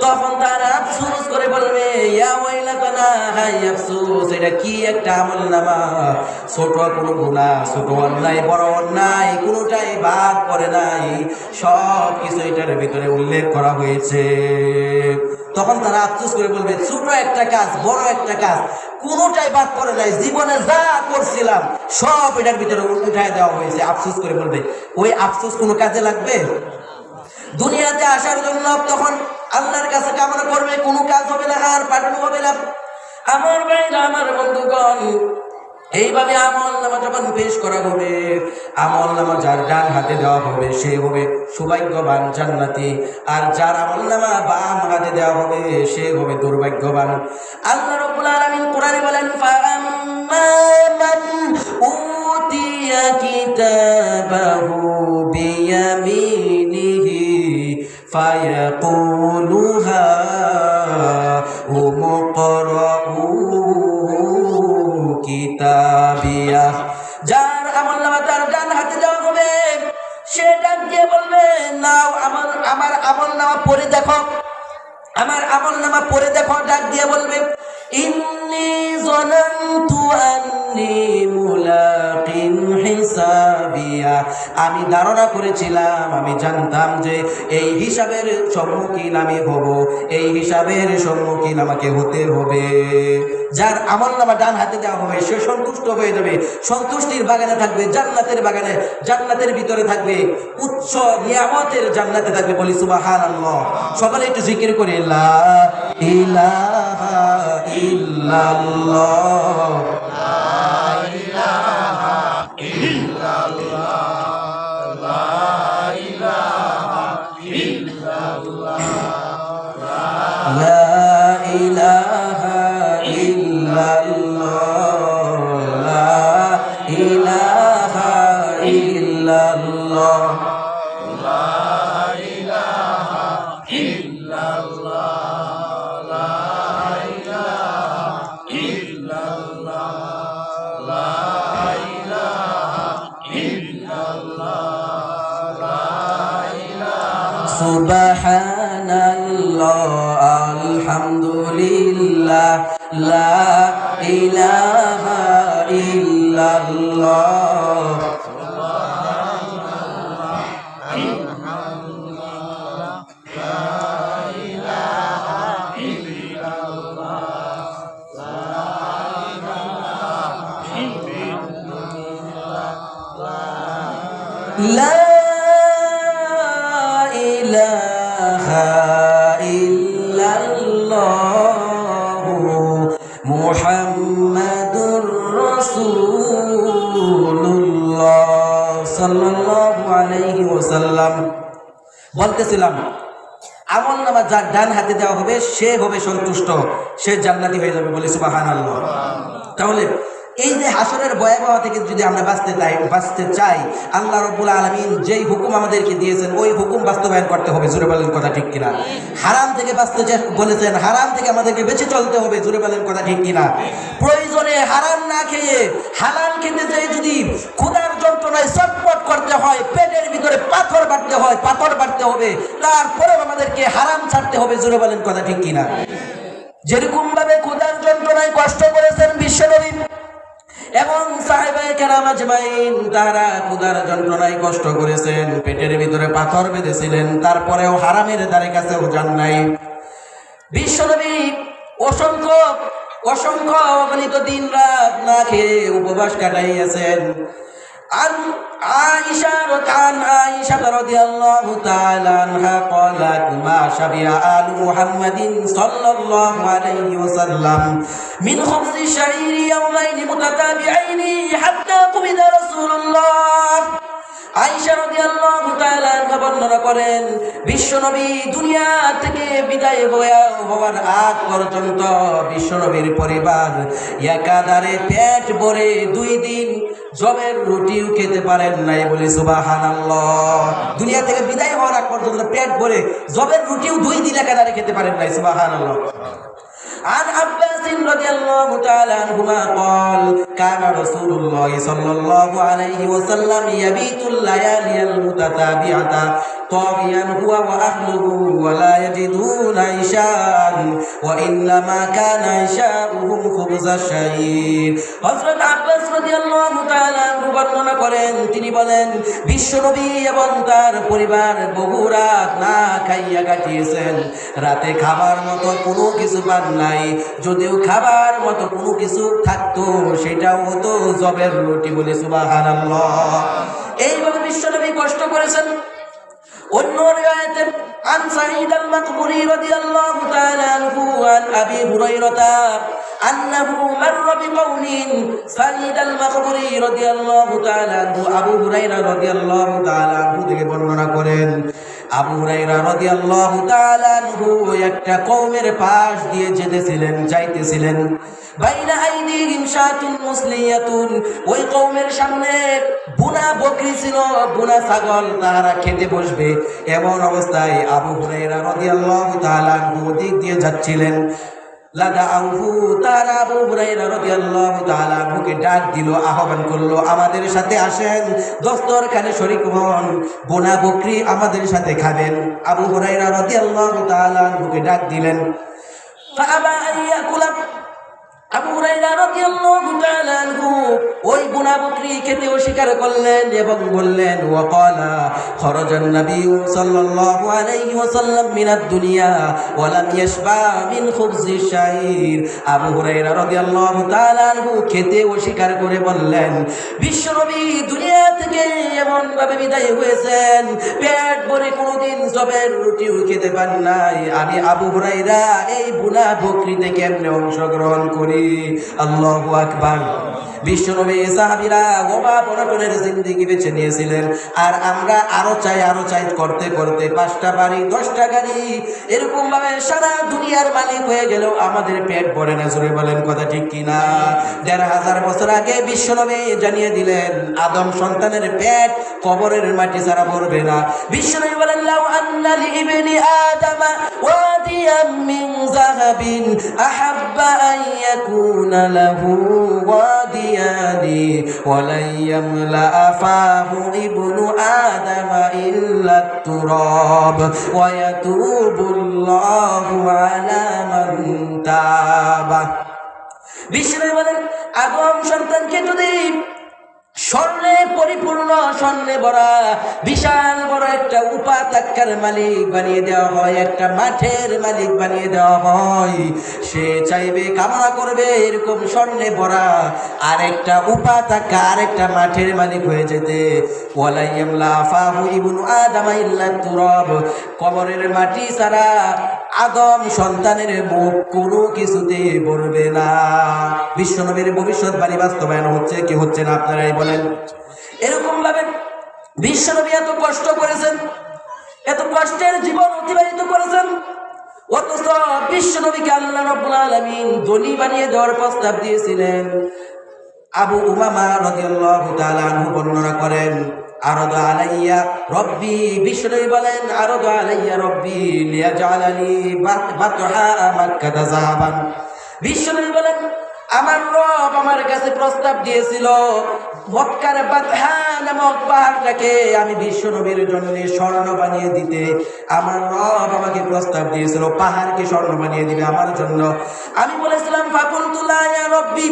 তখন তারা আফসোস করে বলবে, ইয়া ওয়াইলাতানা, হায় আফসোস, এটা কি একটা আমলনামা! ছোট কোনো গুনাহ, ছোট অন্যায়, বড় অন্যায় কোনোটাই বাদ পড়ে নাই, সব কিছু এটার ভিতরে উল্লেখ করা হয়েছে। তখন তারা আফসোস করে বলবে, ছোট একটা কাজ, বড় একটা কাজ, কোনোটাই বাদ পড়ে নাই, জীবনে যা করছিলাম সব এটার ভিতরে উঠায় দেওয়া হয়েছে। আফসোস করে বলবে। ওই আফসোস কোনো কাজে লাগবে? দুনিয়াতে আসার জন্য তখন আল্লাহর কাছে কামনা করবে, কোনো কাজ হবে না, আর পাঠানো হবে না। আমার ভাইরা, আমার বন্ধুগণ, এইভাবে আমলনামা যখন পেশ করা হবে, আমলনামা যার ডান হাতে দেওয়া হবে সে হবে সৌভাগ্যবান জান্নাতি, আর যার আমলনামা বাম হাতে দেওয়া হবে সে হবে দুর্ভাগ্যবান। আল্লাহ রাব্বুল আলামিন কোরআনে বলেন, ফাআম্মা মান উতিয়া কিতাবাহু বিয়ামিনিহি ফায়াকুলু হাউমুকরাউ কিতাবিয়া। যার আমলনামা তার ডান হাতে দেওয়া হবে, সে ডাক দিয়ে বলবে, নাও আমার আমলনামা পড়ে দেখো, আমার আমলনামা পড়ে দেখো। ডাক দিয়ে বলবে, ইন্নী যানানতু আন্নী মুলাকিন হিসাবিয়া, আমি ধারণা করেছিলাম, আমি জানতাম যে এই হিসাবের সম্মুখীন আমি হব, এই হিসাবের সম্মুখীন আমাকে হতে হবে। যার আমলনামা ডান হাতে দেওয়া হবে সে সন্তুষ্ট হয়ে যাবে, সন্তুষ্টির বাগানে থাকবে, জান্নাতের বাগানে, জান্নাতের ভিতরে থাকবে, উচ্চ নিয়ামতের জান্নাতে থাকবে। বলি সুবহানাল্লাহ। সকালে একটু জিকির করে, লা ইলাহা ইল্লাল্লাহ, লা ইলাহা ইল্লাল্লাহ, লা ইলাহা ইল্লাল্লাহ, লা ইলাহা ইল্লাল্লাহ, লা ইলাহা ইল্লাল্লাহ, লা ইলাহা ইল্লাল্লাহ, লা ইলাহা ইল্লাল্লাহ, লা ইলাহা ইল্লাল্লাহ, লা ইলাহা। সুবহানাল্লাহ, আলহামদুলিল্লাহ, লা ইলাহা ইল্লাল্লাহ, লা ইলাহা ইল্লাল্লাহ মুহাম্মাদুর রাসূলুল্লাহ সাল্লাল্লাহু আলাইহি ওয়াসাল্লাম। বলতেছিলাম, আমলনামা যার ডান হাতে দেওয়া হবে সে হবে সন্তুষ্ট, সে জান্নাতি হয়ে যাবে। বলি সুবহানাল্লাহ। তাহলে এই যে হাসরের ভয়াবহ থেকে যদি আমরা বাঁচতে চাই, আল্লাহ রাব্বুল আলামিন যেই হুকুম আমাদেরকে দিয়েছেন ওই হুকুম বাস্তবায়ন করতে হবে। জোরে বলেন কথা ঠিক কিনা? হারাম থেকে বাঁচতে বলেছেন, হারাম থেকে আমাদেরকে বেঁচে চলতে হবে। জোরে বলেন কথা ঠিক কিনা? প্রয়োজনে হারাম না খেয়ে হালাল খেতে চাই, যদি ক্ষুধার যন্ত্রণায় চটপট করতে হয়, পেটের ভিতরে পাথর বাড়তে হয়, পাথর বাড়তে হবে, তারপরে আমাদেরকে হারাম ছাড়তে হবে। জোরে বলেন কথা ঠিক কিনা? যেরকম ভাবে ক্ষুধার যন্ত্রণায় কষ্ট করেছেন বিশ্বনবী এবং সাহাবায়ে কেরাম আজমাইন, তারা ক্ষুধার যন্ত্রণায় কষ্ট করেছেন, পেটের ভিতরে পাথর বেঁধেছিলেন, তারপরেও হারামের ধারে কাছেও যান নাই। বিশ্বনবী অসংখ্য অসংখ্য অগণিত দিন রাত না খেয়ে উপবাস কাটাইয়াছেন। عائشة رضي الله تعالى عنها قالت ما شبع آل محمد صلى الله عليه وسلم من خبز الشعير يومين متتابعين حتى قبض رسول الله। আয়েশা রাদিয়াল্লাহু তাআলা আনহা বর্ণনা করেন, বিশ্বনবী দুনিয়া থেকে বিদায় হওয়ার আগ পর্যন্ত বিশ্বনবীর পরিবার একাধারে পেট ভরে 2 দিন জবের রুটিও খেতে পারেন নাই। বলি সুবহানাল্লাহ। দুনিয়া থেকে বিদায় হওয়ার আগ পর্যন্ত পেট ভরে জবের রুটিও 2 দিন একাধারে খেতে পারেন নাই। সুবহানাল্লাহ। عن عباس رضي الله تعالى عنهما قال كان رسول الله صلى الله عليه وسلم يبيت الليالي المتتابعة طاغيا هو وأهله ولا يجدون عشاء وإنما كان عشاؤهم خبز الشعير। হযরত আব্বাস রাদিয়াল্লাহু তাআলা আনহু বর্ণনা করেন, তিনি বলেন, বিশ্বনবী এবং তার পরিবার বহু রাত না খাইয়া কাটিয়েছেন। রাতে খাবার মতো কোনো কিছু পান নাই, যদিও খাবার মতো কোনো কিছু থাকতো সেটাও হতো জবের রুটি। বলে সুবহানাল্লাহ। এইভাবে বিশ্বনবী কষ্ট করেছেন। অন্য রিওয়ায়াতে عن سعيد المقبري رضي الله تعالى عنه عن أبي هريرة أنه مر بقوم سعيد المقبري رضي الله تعالى عنه أبو هريرة رضي الله تعالى عنه থেকে বর্ণনা করেন, আবু হুরায়রা রাদিয়াল্লাহু তাআলা আনহু একটা কওমের পাশ দিয়ে যাইতেছিলেন। বাইনা আইদিহিম শাতুন মুসলিয়াতুন, ওই কওমের সামনে বুনা বকরি ছিল, বুনা ছাগল, তারা খেতে বসবে। এমন অবস্থায় আবু হুরায়রা রাদিয়াল্লাহু তাআলা আনহু দিক দিয়ে যাচ্ছিলেন। লাদাউহু, তারা আবু হুরায়রা রাদিয়াল্লাহু তাআলা আনহুকে ডাক দিল, আহ্বান করলো, আমাদের সাথে আসেন, দস্তরখানে শরীক হন, বোনা বকরি আমাদের সাথে খাবেন। আবু হুরায়রা রাদিয়াল্লাহু তাআলা আনহুকে ডাক দিলেন। ফাআবা আন ইয়াকুলা, আবু হুরায়রা রাদিয়াল্লাহু তাআলা আনহু ওই বোনা বকরি খেতে অস্বীকার করলেন এবং বললেন, ওয়াকালা খরাজান নবী সাল্লাল্লাহু আলাইহি ওয়াসাল্লাম মিনাদ দুনিয়া ওয়া লাম ইয়াশবা মিন খুবজি শাইর। আবু হুরায়রা রাদিয়াল্লাহু তাআলা আনহু খেতে অস্বীকার করে বললেন, বিশ্বনবী দুনিয়া থেকে এমন ভাবে বিদায় হয়েছেন, পেট ভরে কোনোদিন জবের রুটিও খেতে পান নাই। আমি আবু হুরায়রা এই বোনা বকরিতে কেমনে অংশগ্রহণ করি? আল্লাহু আকবার। বিশ্বনবী সাহাবীরা অভাব অনটনের জিন্দেগি বেছে নিয়েছিলেন, আর আমরা আরো চাই করতে করতে 5টা বাড়ি 10টা গাড়ি এরকম ভাবে সারা দুনিয়ার মালিক হয়ে গেল, আমাদের পেট ভরে না। জোরে বলেন কথা ঠিক কিনা? 1500 বছর আগে বিশ্বনবী জানিয়ে দিলেন, আদম সন্তানের পেট কবরের মাটি ছাড়া ভরবে না। বিশ্বনবী বলেন, লাউ আন্না লিইবনি আদামা ওয়াদিয়াম মিন যাহাবিন আহাব্বা আন ইয়াকুনা লাহু ওয়াদি ولن يملأ فاه ابن آدم إلا التراب ويتوب الله على من تاب। বিষ্ণু বলেন, আদম সন্তানকে যদি স্বর্ণে পরিপূর্ণ, স্বর্ণে ভরা বিশাল বড় একটা উপত্যকার মালিক বানিয়ে দেওয়া হয়, একটা মাঠের মালিক বানিয়ে দেওয়া হয়, সে চাইবে, কামনা করবে এরকম স্বর্ণে ভরা আর একটা উপত্যকা, আর একটা মাঠের মালিক হয়ে যেতে। ওয়ালা ইয়ামলা ফাহু ইবনু আদম ইল্লা তুরাব, কবরের মাটি ছাড়া আদম সন্তানের মুখ কোনো কিছুতে ভরবে না। বিশ্বনবীর ভবিষ্যৎবাণী বাস্তবায়ন হচ্ছে কি হচ্ছে না আপনারাই বলেন। এরকম ভাবে বিশ্বনবী এত কষ্ট করেছেন, এত কষ্টের জীবন অতিবাহিত করেছেন, অথচ বিশ্বনবীকে আল্লাহ রাব্বুল আলামিন ধনী বানিয়ে দেওয়ার প্রস্তাব দিয়েছিলেন। আবু উমামা রাদিয়াল্লাহু তাআলা আনহু বর্ণনা করেন, আরদা আলাইয়া রব্বি, বিশ্বনবী বলেন, আরদা আলাইয়া রব্বি লিয়াজআলানি বাতহা মাক্কাতা যাহাবান। বিশ্বনবী বলেন, আমার রব আমার কাছে প্রস্তাব দিয়েছিল মক্কার বাতহা নামক পাহাড়টাকে আমি বিশ্ব নবীর জন্য স্বর্ণ বানিয়ে দিতে। আমার রব আমাকে প্রস্তাব দিয়েছিল পাহাড়কে স্বর্ণ বানিয়ে দিবে আমার জন্য। আমি বলেছিলাম ফাকুলতু লা ইয়া রব্বি,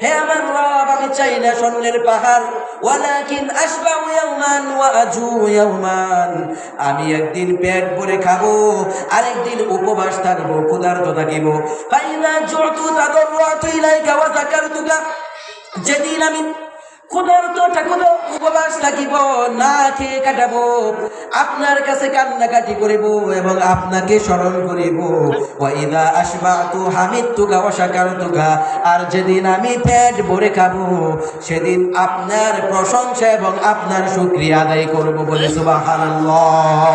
হে আমার রব আমি চাই না স্বর্ণের পাহাড়, ওয়ালাকিন আশবাউ ইয়াওমান ওয়া আজু ইয়াওমান, আমি একদিন পেট ভরে খাবো আরেকদিন উপবাস থাকবো, ক্ষুধার্ত থাকিব। ফাইনা জুতু তাদাররাতু ইলাইকা ওয়া যাকারতুকা, যেদিন আমি ক্ষুধার্ত থাকব উপবাস থাকিব না খেয়ে কাটাবো, আপনার কাছে কান্নাকাটি করিব এবং আপনাকে স্মরণ করিব। ওয়া ইযা আশবাতু হামিদতুকা ওয়া শাকারতুকা, আর যেদিন আমি পেট ভরে খাবো সেদিন আপনার প্রশংসা এবং আপনার শুকরিয়া আদায় করব। বলে সুবহানাল্লাহ।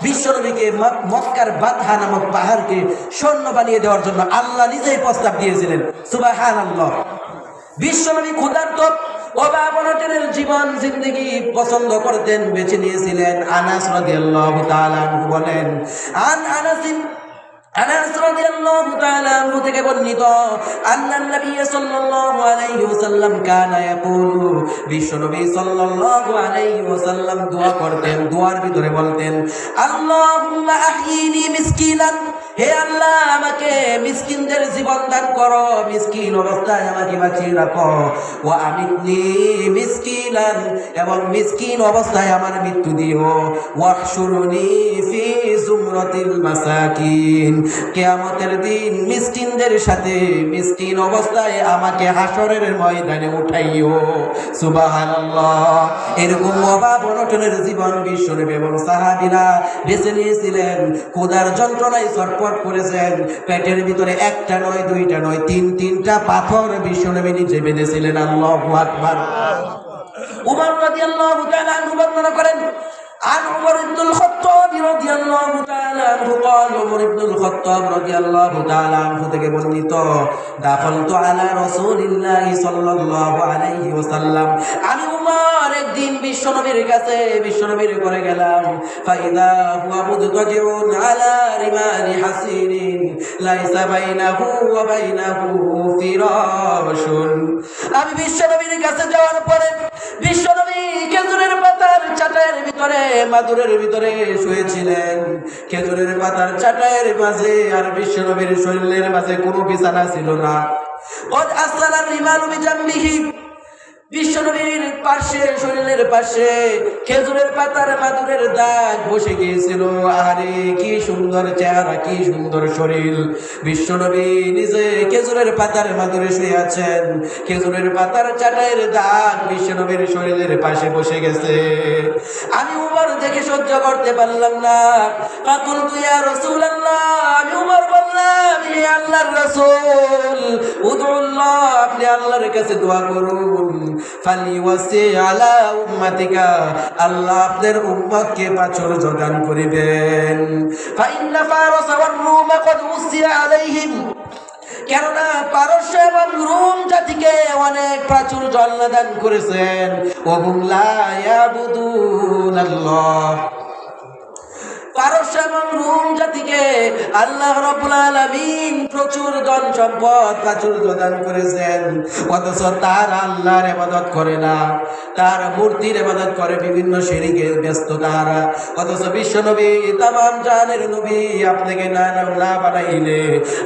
বিশ্বনবীকে মক্কার বাতহা নামক পাহাড়কে স্বর্ণ বানিয়ে দেওয়ার জন্য আল্লাহ নিজেই প্রস্তাব দিয়েছিলেন। সুবহানাল্লাহ। বিশ্বনবী ক্ষুধার্ত অভাব-অনটনের জীবন জিন্দেগি পছন্দ করতেন, বেছে নিয়েছিলেন। আনাস রাদিয়াল্লাহু তাআলা আনহু বলেন, আনাস রাদিয়াল্লাহু তাআলা আনহু থেকে বর্ণিত, আন্নান নবী সাল্লাল্লাহু আলাইহি ওয়াসাল্লাম কানা ইয়াকুলু, বিশ্বনবী সাল্লাল্লাহু আলাইহি ওয়াসাল্লাম দোয়া করতেন, দোয়ার ভিতরে বলতেন, আল্লাহুম্মা আহয়িনি মিসকিনান, হে আল্লাহ আমাকে মিসকিনদের জীবন দান করো, মিসকিন অবস্থায় আমাকে বাঁচিয়ে রাখো। ওয়া আমিতনি মিসকিনান, এবং মিসকিন অবস্থায় আমার মৃত্যু দিও। ওয়াহশুরনি ফি জুমরাতিল মাসাকিন, কিয়ামতের দিন মিসকিনদের সাথে মিসকিন অবস্থায় আমাকে হাসরের ময়দানে উঠাইও। সুবহানাল্লাহ। এরকম অভাব অনটনের জীবন বিশ্বনবী এবং সাহাবীরা বেছে নিয়েছিলেন। ক্ষুধার যন্ত্রণায় ছটফট করেছেন, পেটের ভিতরে একটা নয় দুইটা নয় তিনটা পাথর বিশ্বনবী নিজে বেঁধেছিলেন। আল্লাহু আকবার। উমর রাদিয়াল্লাহু তাআলা আনহু বর্ণনা করেন, عن عمر بن الخطاب رضي الله تعالى عنه قال, عمر بن الخطاب رضي الله تعالى عنه থেকে বর্ণিত, دخلت على رسول الله صلى الله عليه وسلم, আমি উমর একদিন বিশ্বনবীর কাছে বিশ্বনবীর ঘরে গেলাম। فإذا هو مضطجع على رمال حصير ليس بينه وبينه فراش, আমি বিশ্বনবীর কাছে যাওয়ার পরে বিশ্বনবী খেজুরের পাতার চাটাইয়ের ভিতরে মাদুরের ভিতরে শুয়েছিলেন। খেজুরের পাতার চাটাইয়ের মাঝে আর বিশ্বনবীর শরীরের মাঝে কোনো বিছানা ছিল না। বিশ্বনবীর পাশে শরীরের পাশে খেজুরের পাতার মাদুরের দাগ বসে গিয়েছিল। আরে কি সুন্দর চেহারা, কি সুন্দর শরীর। বিশ্বনবী নিজে খেজুরের পাতার মাদুরে শুয়ে আছেন, খেজুরের পাতার চাটাইয়ের দাগ বিশ্বনবীর শরীরের পাশে বসে গেছে। আমি উমর দেখে সহ্য করতে পারলাম না। ফাকুলতু ইয়া রাসূলুল্লাহ, আমি উমর বললাম, হে আল্লাহর রাসূল, উদুল্লাহ, আপনি আল্লাহর কাছে দোয়া করুন। ফালিওয়াসি আলা উম্মাতিকা, আল্লাহ আপনার উম্মতকে প্রাচুর্য দান করিবেন। ফাইন্না ফারস ওয়ার রুম ক্বাদ উসিয়া আলাইহিম, কেননা পারস্য এবং রোম জাতিকে অনেক প্রাচুর্য আল্লাহ দান করেছেন। ওহুম লা ইয়াবুদুনাল্লাহ, পারস্য এবং রোম জাতিকে আল্লাহ রাব্বুল আলামিন প্রচুর ধন সম্পদ প্রাচুর্য দান করেছেন, অথচ তারা আল্লাহর ইবাদত করে না, তার মূর্তির ইবাদত করে, বিভিন্ন শিরকে ব্যস্ত তারা। অথচ বিশ্বনবী তামাম জাহানের নবী, আপনাকে না বানাইলে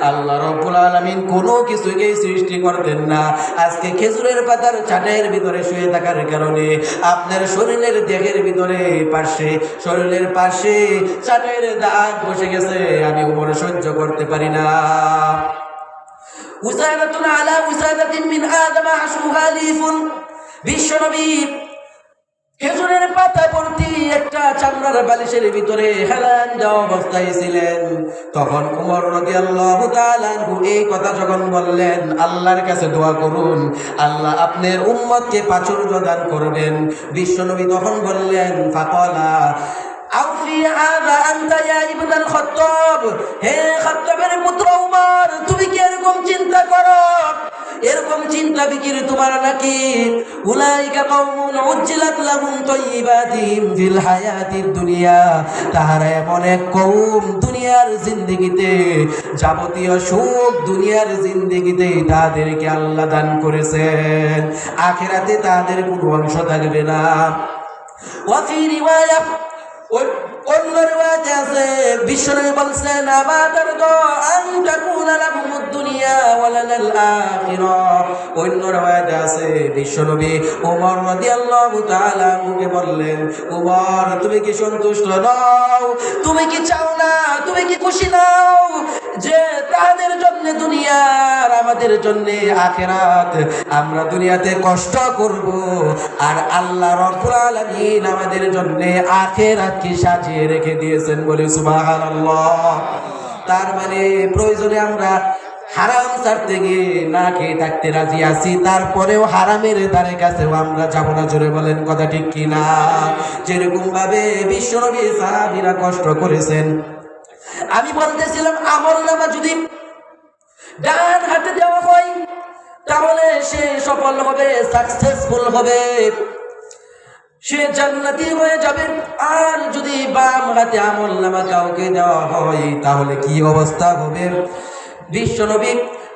আল্লাহ রাব্বুল আলামিন কোনো কিছুকেই সৃষ্টি করতেন না। আজকে খেজুরের পাতার চাটাইয়ের ভিতরে শুয়ে থাকার কারণে আপনার শরীরের দেহের ভিতরে পাশে শরীরের পাশে চাটাইয়ের দাগ বসে গেছে। আমি উমর সহ্য করতে পারি না। উসাদাতুন আলা উসাদাতিন মিন আদম আশুহা লিফুন, বিশ্বনবী খেজুরের পাতা ভর্তি একটা চামড়ার বালিশের ভিতরে হেলান দেওয়া অবস্থায় ছিলেন। তখন উমর রাদিয়াল্লাহু তাআলা আনহু এই কথা যখন বললেন, আল্লাহর কাছে দোয়া করুন, আল্লাহ আপনার উম্মতকে প্রাচুর্য দান করবেন। বিশ্বনবী তখন বললেন, ফাকালা আউফি হাযা আনতা ইয়া ইবনাল খাত্তাব, হে খাত্তাবের পুত্র উমর, তুমি কি এরকম চিন্তা করো? এরকম চিন্তা ফিকির তোমার নাকি? উলাইকা কওমুন উজ্জিলাত লাহুম তাইয়্যিবাতিহিম ফিল হায়াতিদ দুনিয়া, তাহারা এমন এক কওম দুনিয়ার জিন্দেগিতে যাবতীয় সুখ দুনিয়ার জিন্দেগিতে তাদেরকে আল্লাহ দান করেছেন, আখিরাতে তাদের কোনো অংশ থাকবে না। ওয়াফি রিওয়ায়া, অন্য রিওয়ায়াতে আছে বিশ্বনবী বলছেন আমাদের তো আনতাকুনা লাহুমুদ দুনিয়া ওয়া লানাল আখিরাহ। অন্য রিওয়ায়াতে আছে বিশ্বনবী ওমর রাদিয়াল্লাহু তাআলা মুকে বললেন, ওমর তুমি কি সন্তুষ্ট নও, তুমি কি চাও না, তুমি কি খুশি নাও যে তাদের জন্য দুনিয়া আর আমাদের জন্য আখিরাত, আমরা দুনিয়াতে কষ্ট করব আর আল্লাহ রাব্বুল আলামিন আমাদের জন্য আখিরাত কি সাজিয়ে রেখে দিয়েছেন, বলে সুবহানাল্লাহ। তার মানে প্রয়োজনে আমরা হারাম ছাড়তে গিয়ে না খেয়ে থাকতে রাজি আছি, তারপরেও হারামের ধারে কাছেও আমরা যাব না, জোরে বলেন কথা ঠিক কিনা? যেরকম ভাবে বিশ্বনবী সাহাবীরা কষ্ট করেছেন। আমি বলতেছিলাম আমলনামা যদি ডান হাতে দেওয়া হয় তাহলে সে সফল হবে, সাকসেসফুল হবে, সে জান্নাতি হয়ে যাবে। আর যদি বাম হাতে আমলনামা কাউকে দেওয়া হয় তাহলে কি অবস্থা হবে? বিশ্বনবী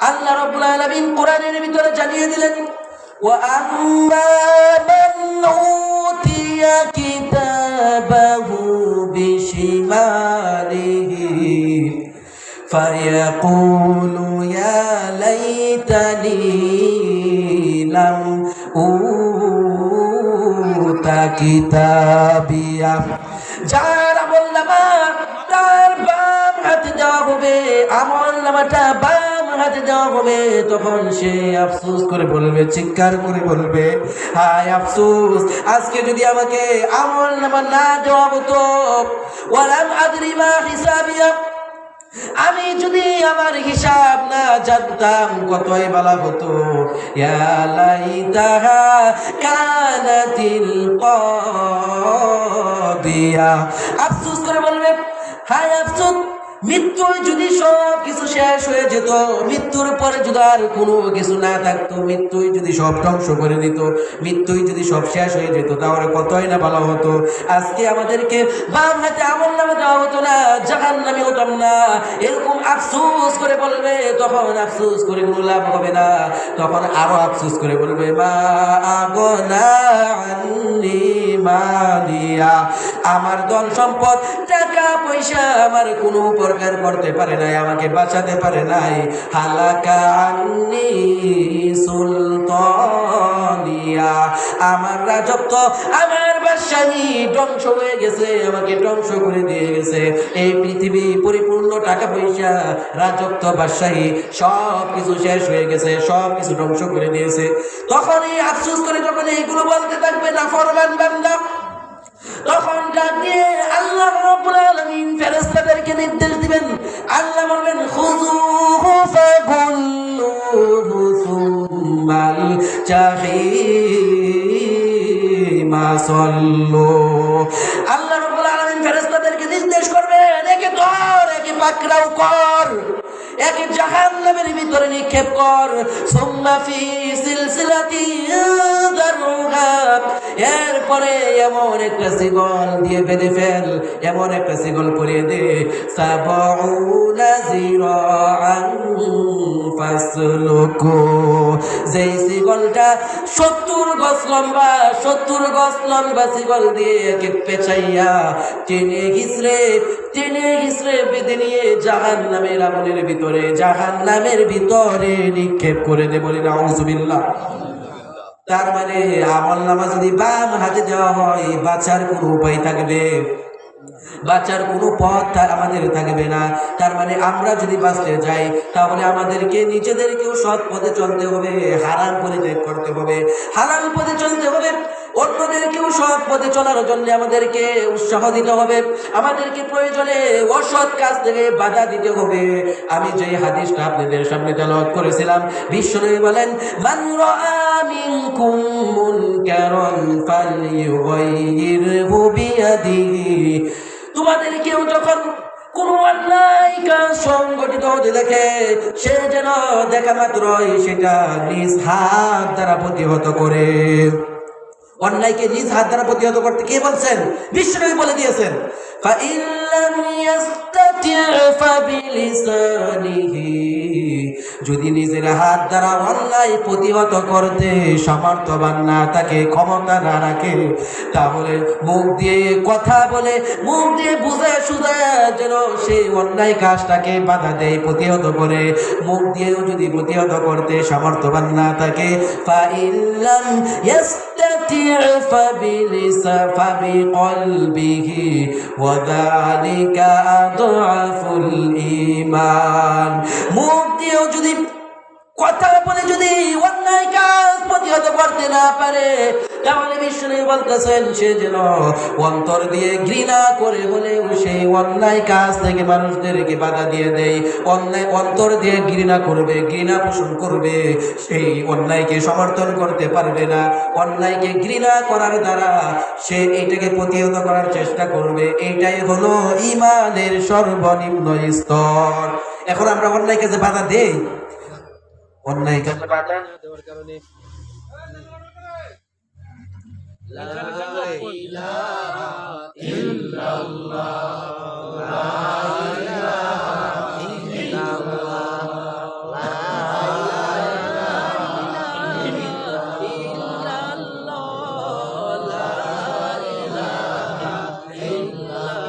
আল্লাহ রাব্বুল আলামিন কোরআনের ভিতরে জানিয়ে দিলেন, ওয়া আম্মা মান উতিয়া কিতাবাহু বিশিমালিহি ফায়াকুলু ইয়া লাইতানি লাম উতা কিতাবিয়া। যার আমলনামা তার বাম হাতে দেওয়া হবে, আমলনামাটা বাম হাতে দেওয়া হবে, তখন সে আফসোস করে বলবে, চিৎকার করে বলবে, হায় আফসোস, আজকে যদি আমাকে আমলনামা না দেওয়া হতো, ওয়ালাম আদরি মা হিসাবিয়া, আমি যদি আমার হিসাব না জানতাম কতই ভালো হতো। ইয়া লাইতাহা কানাতিল কাদিয়া, আফসোস করে বলবে, হায় আফসোস, মৃত্যুর যদি সব কিছু শেষ হয়ে যেত, মৃত্যুর পরে যদি আর কোনো কিছু না থাকতো, মৃত্যুই যদি সব ধ্বংস করে দিত, মৃত্যুই যদি সব শেষ হয়ে যেত, তাহলে কতই না ভালো হতো। আজকে আমাদেরকে বাম হাতে আমলনামা দেওয়া হতো না, জাহান্নামী হতাম না, এরকম আফসোস করে বলবে। তখন আফসোস করে কোনো লাভ হবে না, তখন আরো আফসোস করে বলবে, মা আগনা আন্নি মালিয়া, আমার ধন সম্পদ টাকা পয়সা আমার কোনো উপকার করতে পারে নাই, আমাকে বাঁচাতে পারে নাই। হালাকা আন্নি সুলতানিয়া, আমার রাজত্ব, আমার বাদশাহী ধ্বংস হয়ে গেছে, আমাকে ধ্বংস করে দিয়ে গেছে। এই পৃথিবী পরিপূর্ণ টাকা পয়সা, রাজত্ব, বাদশাহী সব কিছু শেষ হয়ে গেছে, সব কিছু ধ্বংস করে দিয়েছে। তখনই আফসোস করে যখন এইগুলো বলতে থাকবে নাফরমান বান্দা, তখন ডাক দিয়ে আল্লাহ রাব্বুল আলামিন ফেরেশতাদেরকে নির্দেশ দিবেন। আল্লাহ বলবেন, খুযুহু ফাগুল্লুহু সুম্মাল জাহিমা সাল্লু। আল্লাহ রাব্বুল আলামিন ফেরেশতাদেরকে নির্দেশ করবেন, একে ধর, একে পাকড়াও কর, একে জাহান্নামের ভিতরে নিক্ষেপ কর। সুম্মা ফি সিলসিলাতি যারুহা, এরপরে এমন একটা শিকল দিয়ে বেঁধে ফেল, এমন একটা শিকল পরিয়ে দে, সাবউনা জিরাআন ফাসলুকু, যেই শিকলটা 70 গজ লম্বা, 70 গজ লম্বা শিকল দিয়ে একে পেঁচাইয়া টেনে ঘিসড়ে বেঁধে নিয়ে জাহান্নামের আগুনের ভিতরে, জাহান্নামের ভিতরে নিক্ষেপ করে দে, বলি নাউযুবিল্লাহ। তার মানে আমলনামা যদি বাম হাতে দেওয়া হয়, বাঁচার কোনো উপায় থাকবে, বাঁচার কোনো পথ আমাদের থাকবে না। তার মানে আমরা যদি বাঁচতে যাই তাহলে আমাদেরকে নিজেদেরকেও সৎ পথে চলতে হবে, হারাম পরিত্যাগ করতে হবে, হালাল পথে চলতে হবে, অন্যদেরকেও সৎ পথে চলার জন্য আমাদেরকে উৎসাহ দিতে হবে, আমাদেরকে প্রয়োজনে অসৎ কাজ থেকে বাধা দিতে হবে। আমি যে হাদিসটা আপনাদের সামনে তেলাওয়াত করেছিলাম, বিশ্বনবী বলেন, মান রাআ মিনকুম মুনকারান ফালইয়ুগাইয়িরহু বিয়াদিহি, তোমাদের কেউ যখন কোন অন্যায় কাজ সংগঠিত হতে দেখে, সে যেন দেখা মাত্রই সেটা নিজ হাত দ্বারা প্রতিহত করে। অন্যায়কে নিজ হাত দ্বারা প্রতিহত করতে কে বলছেন? বিশ্বনবী বলে দিয়েছেন, ফাইন لم يستطع فبلسانه যদি নিজের হাত দ্বারা অন্যায় প্রতিহত করতে সামর্থ্যবান না থাকে, ক্ষমতা না রাখে, তাহলে মুখ দিয়ে কথা বলে, মুখ দিয়ে বুঝে সুঝে যেন সেই অন্যায় কাজটাকে বাধা দেয়, প্রতিহত করে। মুখ দিয়েও যদি প্রতিহত করতে সামর্থ্যবান না থাকে, ফাইল্লাম ইয়াস্তাতি' ফাবিকলবিহি ওয়া যালিকা আদআফুল ঈমান। মুখ দিয়েও যদি কথা বলে যদি অন্যায় কাজ প্রতিহত করতে না পারে, তাহলে বিষ্ণু বলতেছেন সে যেন অন্তর দিয়ে ঘৃণা করে বলেও সেই অন্যায় কাজ থেকে মানুষদেরকে বাধা দিয়ে দেয়। অন্যায় অন্তর দিয়ে ঘৃণা করবে, ঘৃণা পোষণ করবে, সেই অন্যায়কে সমর্থন করতে পারবে না। অন্যায়কে ঘৃণা করার দ্বারা সে এইটাকে প্রতিহত করার চেষ্টা করবে। এইটাই হলো ঈমানের সর্বনিম্ন স্তর। এখন আমরা অন্যায় কাজে বাধা দেই, অন্যায় কাজে বাধা দেওয়ার কারণে লা ইলাহা ইল্লাল্লাহ, লা ইলাহা ইল্লাল্লাহ, লা ইলাহা ইল্লাল্লাহ, লা ইলাহা ইল্লাল্লাহ।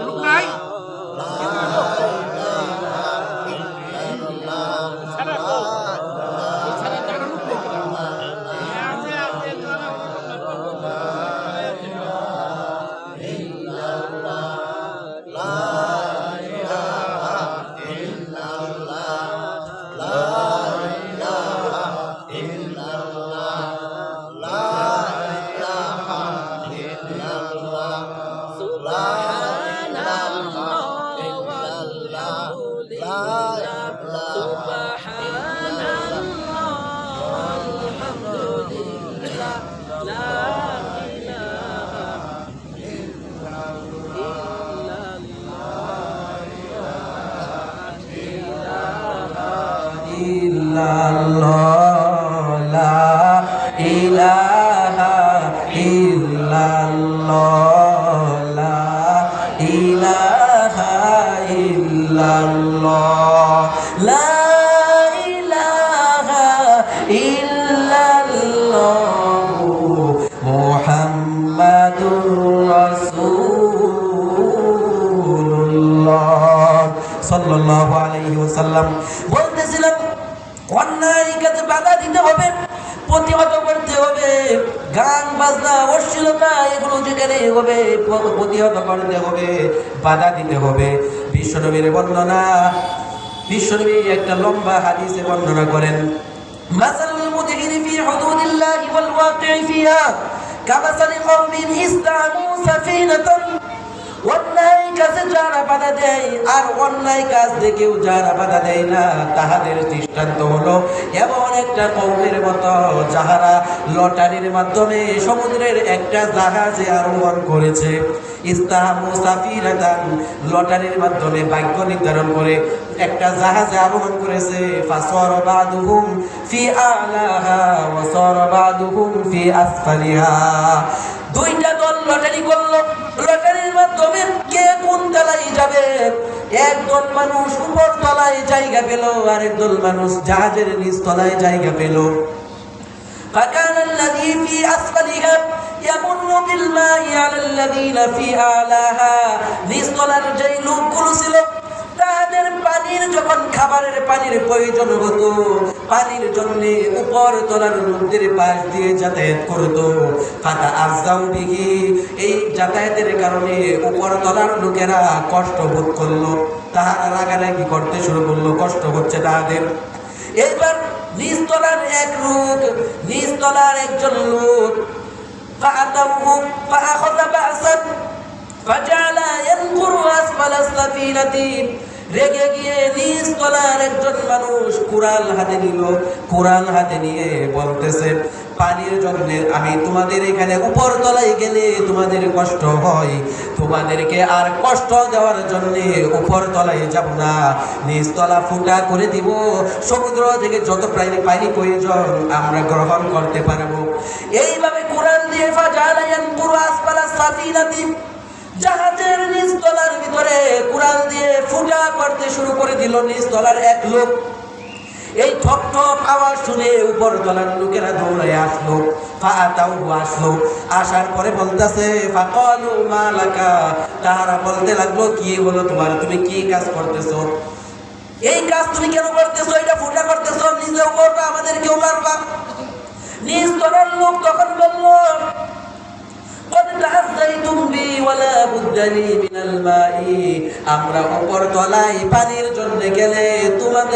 সাল্লাল্লাহু আলাইহি ওয়াসাল্লাম বলতেছিলাম, অন্যায় কাজে বাধা দিতে হবে, প্রতিহত করতে হবে। গান বাজনা অশ্লীলতা এগুলো যেখানে হবে প্রতিহত করতে হবে, বাধা দিতে হবে। বিশ্বনবীর বর্ণনা, বিশ্বনবী একটা লম্বা হাদিসে বর্ণনা করেন, মাসালুল মুদহিরি ফি হুদুদিল্লাহি ওয়াল ওয়াকি'i ফিহা কামাসালি কওমিন ইসতামু সাফিনাতান। অন্যায় কাজে যারা বাধা দেয় আর অন্যায় কাজ দেখেও যারা বাধা দেয় না, তাহাদের দৃষ্টান্ত হলো এমন একটা কওমের মতো যাহারা লটারির মাধ্যমে সমুদ্রের একটা জাহাজে আরোহণ করেছে। ইস্তাহামু সাফিনাতান, লটারির মাধ্যমে ভাগ্য নির্ধারণ করে একটা জাহাজে আরোহণ করেছে। ফাসারা বাদুহুম ফি আলাহা ওয়া সারা বাদুহুম ফি আসফালিহা। দুইটা দল লটারি করলো, লটারির মাধ্যমে কে কোন তলায় যাবে। একদল মানুষ উপর তলায় জায়গা পেল, আরেক দল মানুষ জাহাজের নিচ তলায় জায়গা পেল। فكان الذي في أسفلها يمن بالماء على الذين في أعلاها। নিচ তলার যেই লোকগুলো ছিল তাদের পানির যখন খাবারের পানির প্রয়োজন হতো, পানির জন্য উপর তলার লোকদের পাশ দিয়ে যাতায়াত করতো। ফাতা আজাউ বিহি, এই যাতায়াতের কারণে উপর তলার লোকেরা কষ্ট বোধ করলো, তাহারা রাগারাগি করতে শুরু করলো, কষ্ট হচ্ছে তাদের। এইবার নিচতলার এক লোক, নিচতলার একজন লোক ফাআতাহু ফাআখাযা বা'সান ফাজালা ইয়ানকুরু আসফালা সাফিনাতি। রেগে গিয়ে নিচতলার একজন মানুষ কুড়াল হাতে নিল, কুড়াল হাতে নিয়ে বলতেছে, পানির জন্য আমি তোমাদের এখানে উপর তলায় গেলে তোমাদের কষ্ট হয়, তোমাদেরকে আর কষ্ট দেওয়ার জন্য উপর তলায় যাব না, নিচতলা ফুটা করে দিব, সমুদ্র থেকে যত পানি প্রয়োজন আমরা গ্রহণ করতে পারবো। এইভাবে কুরআন দিয়ে ফাজালায়ান কুরু আসফালা সাফিনাতি, জাহাজের নিচতলার ভিতরে কুড়াল দিয়ে ফুটা করতে শুরু করে দিল নিচতলার এক লোক। এই ঠক ঠক আওয়াজ শুনে উপর তলার লোকেরা দৌড়ে আসলো, আসলো, আসার পরে বলতেছে ফাকালু মালাকা, তারা বলতে লাগলো কি হলো তোমার, তুমি কি কাজ করতেছো, এই কাজ তুমি কেন করতেছো, এটা ফুটা করতেছো, নিজেও করবা আমাদের কেউ মারবা। নিজ তলার লোক তখন বলল আমরা উপর তলায় পানির জন্য গেলে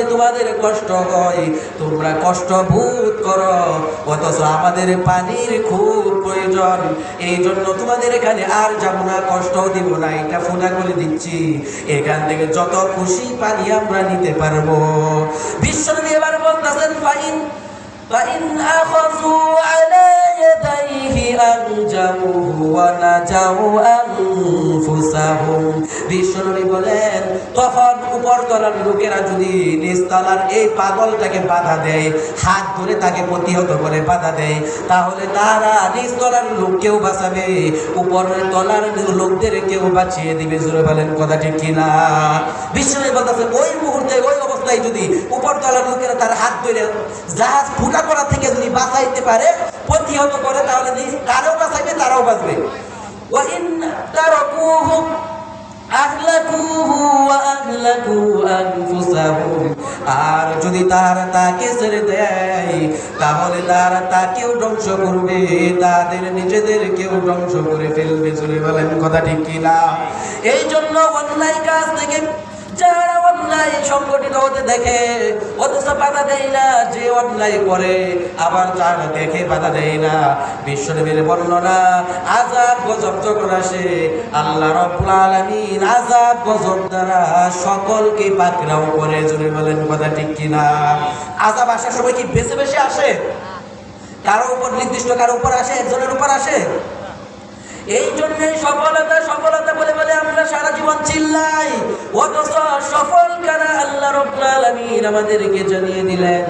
তোমাদের কষ্ট হয়, তোমরা কষ্ট ভোগ করো, অথচ আমাদের পানির খুব প্রয়োজন, এই জন্য তোমাদের এখানে আর যাবো না, কষ্ট দিব না, এটা ফোনা করে দিচ্ছি, এখান থেকে যত খুশি পানি আমরা নিতে পারবো। বিশ্বনবী এবার বলতেছেন فإن أخذوا على يديه أنجموه ونجوا أنفسهم। বিশ্বনবী বলেন তখন উপরতলার লোকেরা যদি নিচতলার এই পাগলটাকে বাধা দেয়, হাত ধরে তাকে প্রতিহত করে বাধা দেয়, তাহলে তারা নিচতলার লোককেও বাঁচাবে, উপরের তলার লোকদের কেউ বাঁচিয়ে দিবে। জোরে বলেন কথা ঠিক কিনা? বিশ্বনবী বলতেছে ওই মুহূর্তে ওই অবস্থায় যদি উপরতলার লোকেরা তার হাত ধরে জাহাজ ফুটা করা থেকে যদি বাঁচাইতে পারে, প্রতিহত করে, তাহলে তারাও বাঁচাইবে, তারাও বাঁচবে। ওয়াইন তারাকুহু আহলাকুহু ওয়া আহলাকু আনফুসাহুম, আর যদি তারা তাকে ছেড়ে দেয় তাহলে তারা তাকেও ধ্বংস করবে, তাদের নিজেদেরকেও ধ্বংস করে ফেলবে। চলে বলেন কথা ঠিক কিনা? এই জন্য অন্যায় কাজ থেকে যারা অন্যায় সংগঠিত হতে দেখে অথচ বাধা দেয় না, যে অন্যায় করে আবার যারা দেখে বাধা দেয় না, বিশ্বনবীর বর্ণনা আযাব গজব যখন আসে আল্লাহ রাব্বুল আলামিন আযাব গজব দ্বারা সকলকে পাকড়াও করে। জোরে বলেন কথা ঠিক কিনা? আযাব আসার সময় কি বেছে বেছে আসে? কারো উপর নির্দিষ্ট কারো উপর আসে, একজনের উপর আসে? এই জন্যই সফলতা সফলতা বলে বলে আমরা সারা জীবন চিল্লাই, অথচ সফল কারা আল্লাহ রাব্বুল আলামিন আমাদেরকে জানিয়ে দিলেন।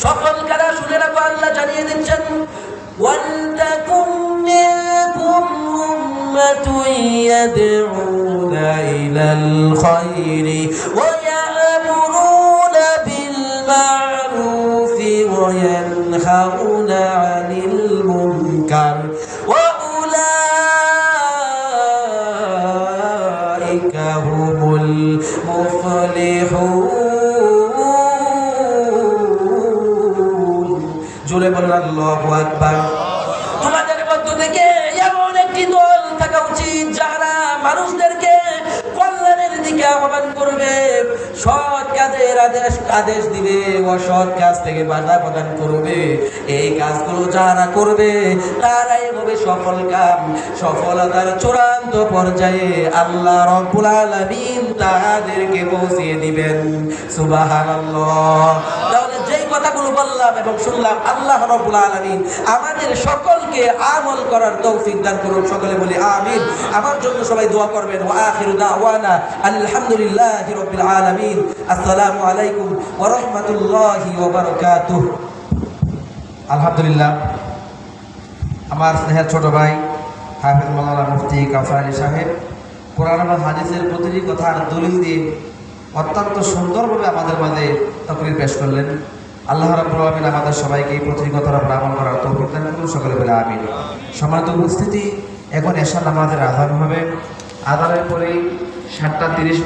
সফল কারা শুনে রাখো, আল্লাহ জানিয়ে দিচ্ছেন ওয়ালতাকুম মিনকুম উম্মাতুন ইয়াদউনা ইলাল খায়রি ওয়া ইয়া'মুরুনা বিল মা'রুফি ওয়া ইয়ানহাউনা আনিল মুনকার ওয়া উলাইকা হুমুল মুফলিহুন। জোরে বলুন আল্লাহু আকবার। তোমাদের মধ্য থেকে এমন একটি দল থাকা উচিত যারা মানুষদেরকে কল্যাণের দিকে আহ্বান করবে, সৎ কাজের আদেশ দিবে, অসৎ কাজ থেকে বাধা প্রদান করবে। এই কাজগুলো যারা করবে তারাই হবে সফল কাম। সফলতার চূড়ান্ত পর্যায়ে আল্লাহ রাব্বুল আলামিন তাদেরকে পৌঁছিয়ে দিবেন। সুবহানাল্লাহ। তাহলে যেই কথাগুলো বললাম এবং শুনলাম, আল্লাহ রাব্বুল আলামিন আমাদের সকলকে আমল করার তৌফিক দান করুন। সকলে বলি আমিন। আমার জন্য সবাই দোয়া করবেন। ওয়া আখিরু দাওয়ানা আলহামদুলিল্লাহি রাব্বিল আলামিন। আসসালামু আলাইকুম ওয়া রাহমাতুল্লাহি ওয়া বারাকাতুহু। আলহামদুলিল্লাহ, আমার স্নেহের ছোট ভাই হাফেজ মাওলানা মুফতি কাউসার আলী সাহেব কোরআন এবং হাদিসের প্রতিটি কথার দলিল দিয়ে অত্যন্ত সুন্দরভাবে আমাদের মাঝে তাকরীর পেশ করলেন। আল্লাহ রাব্বুল আলামিন আমাদের সবাইকে এই প্রতিটি কথার উপর আমল করার তৌফিক দান করুন। সকলে বলে আমিন। সম্মানিত উপস্থিতি, এখন এশার নামাজের আযান হবে। আযানের পরেই 7:30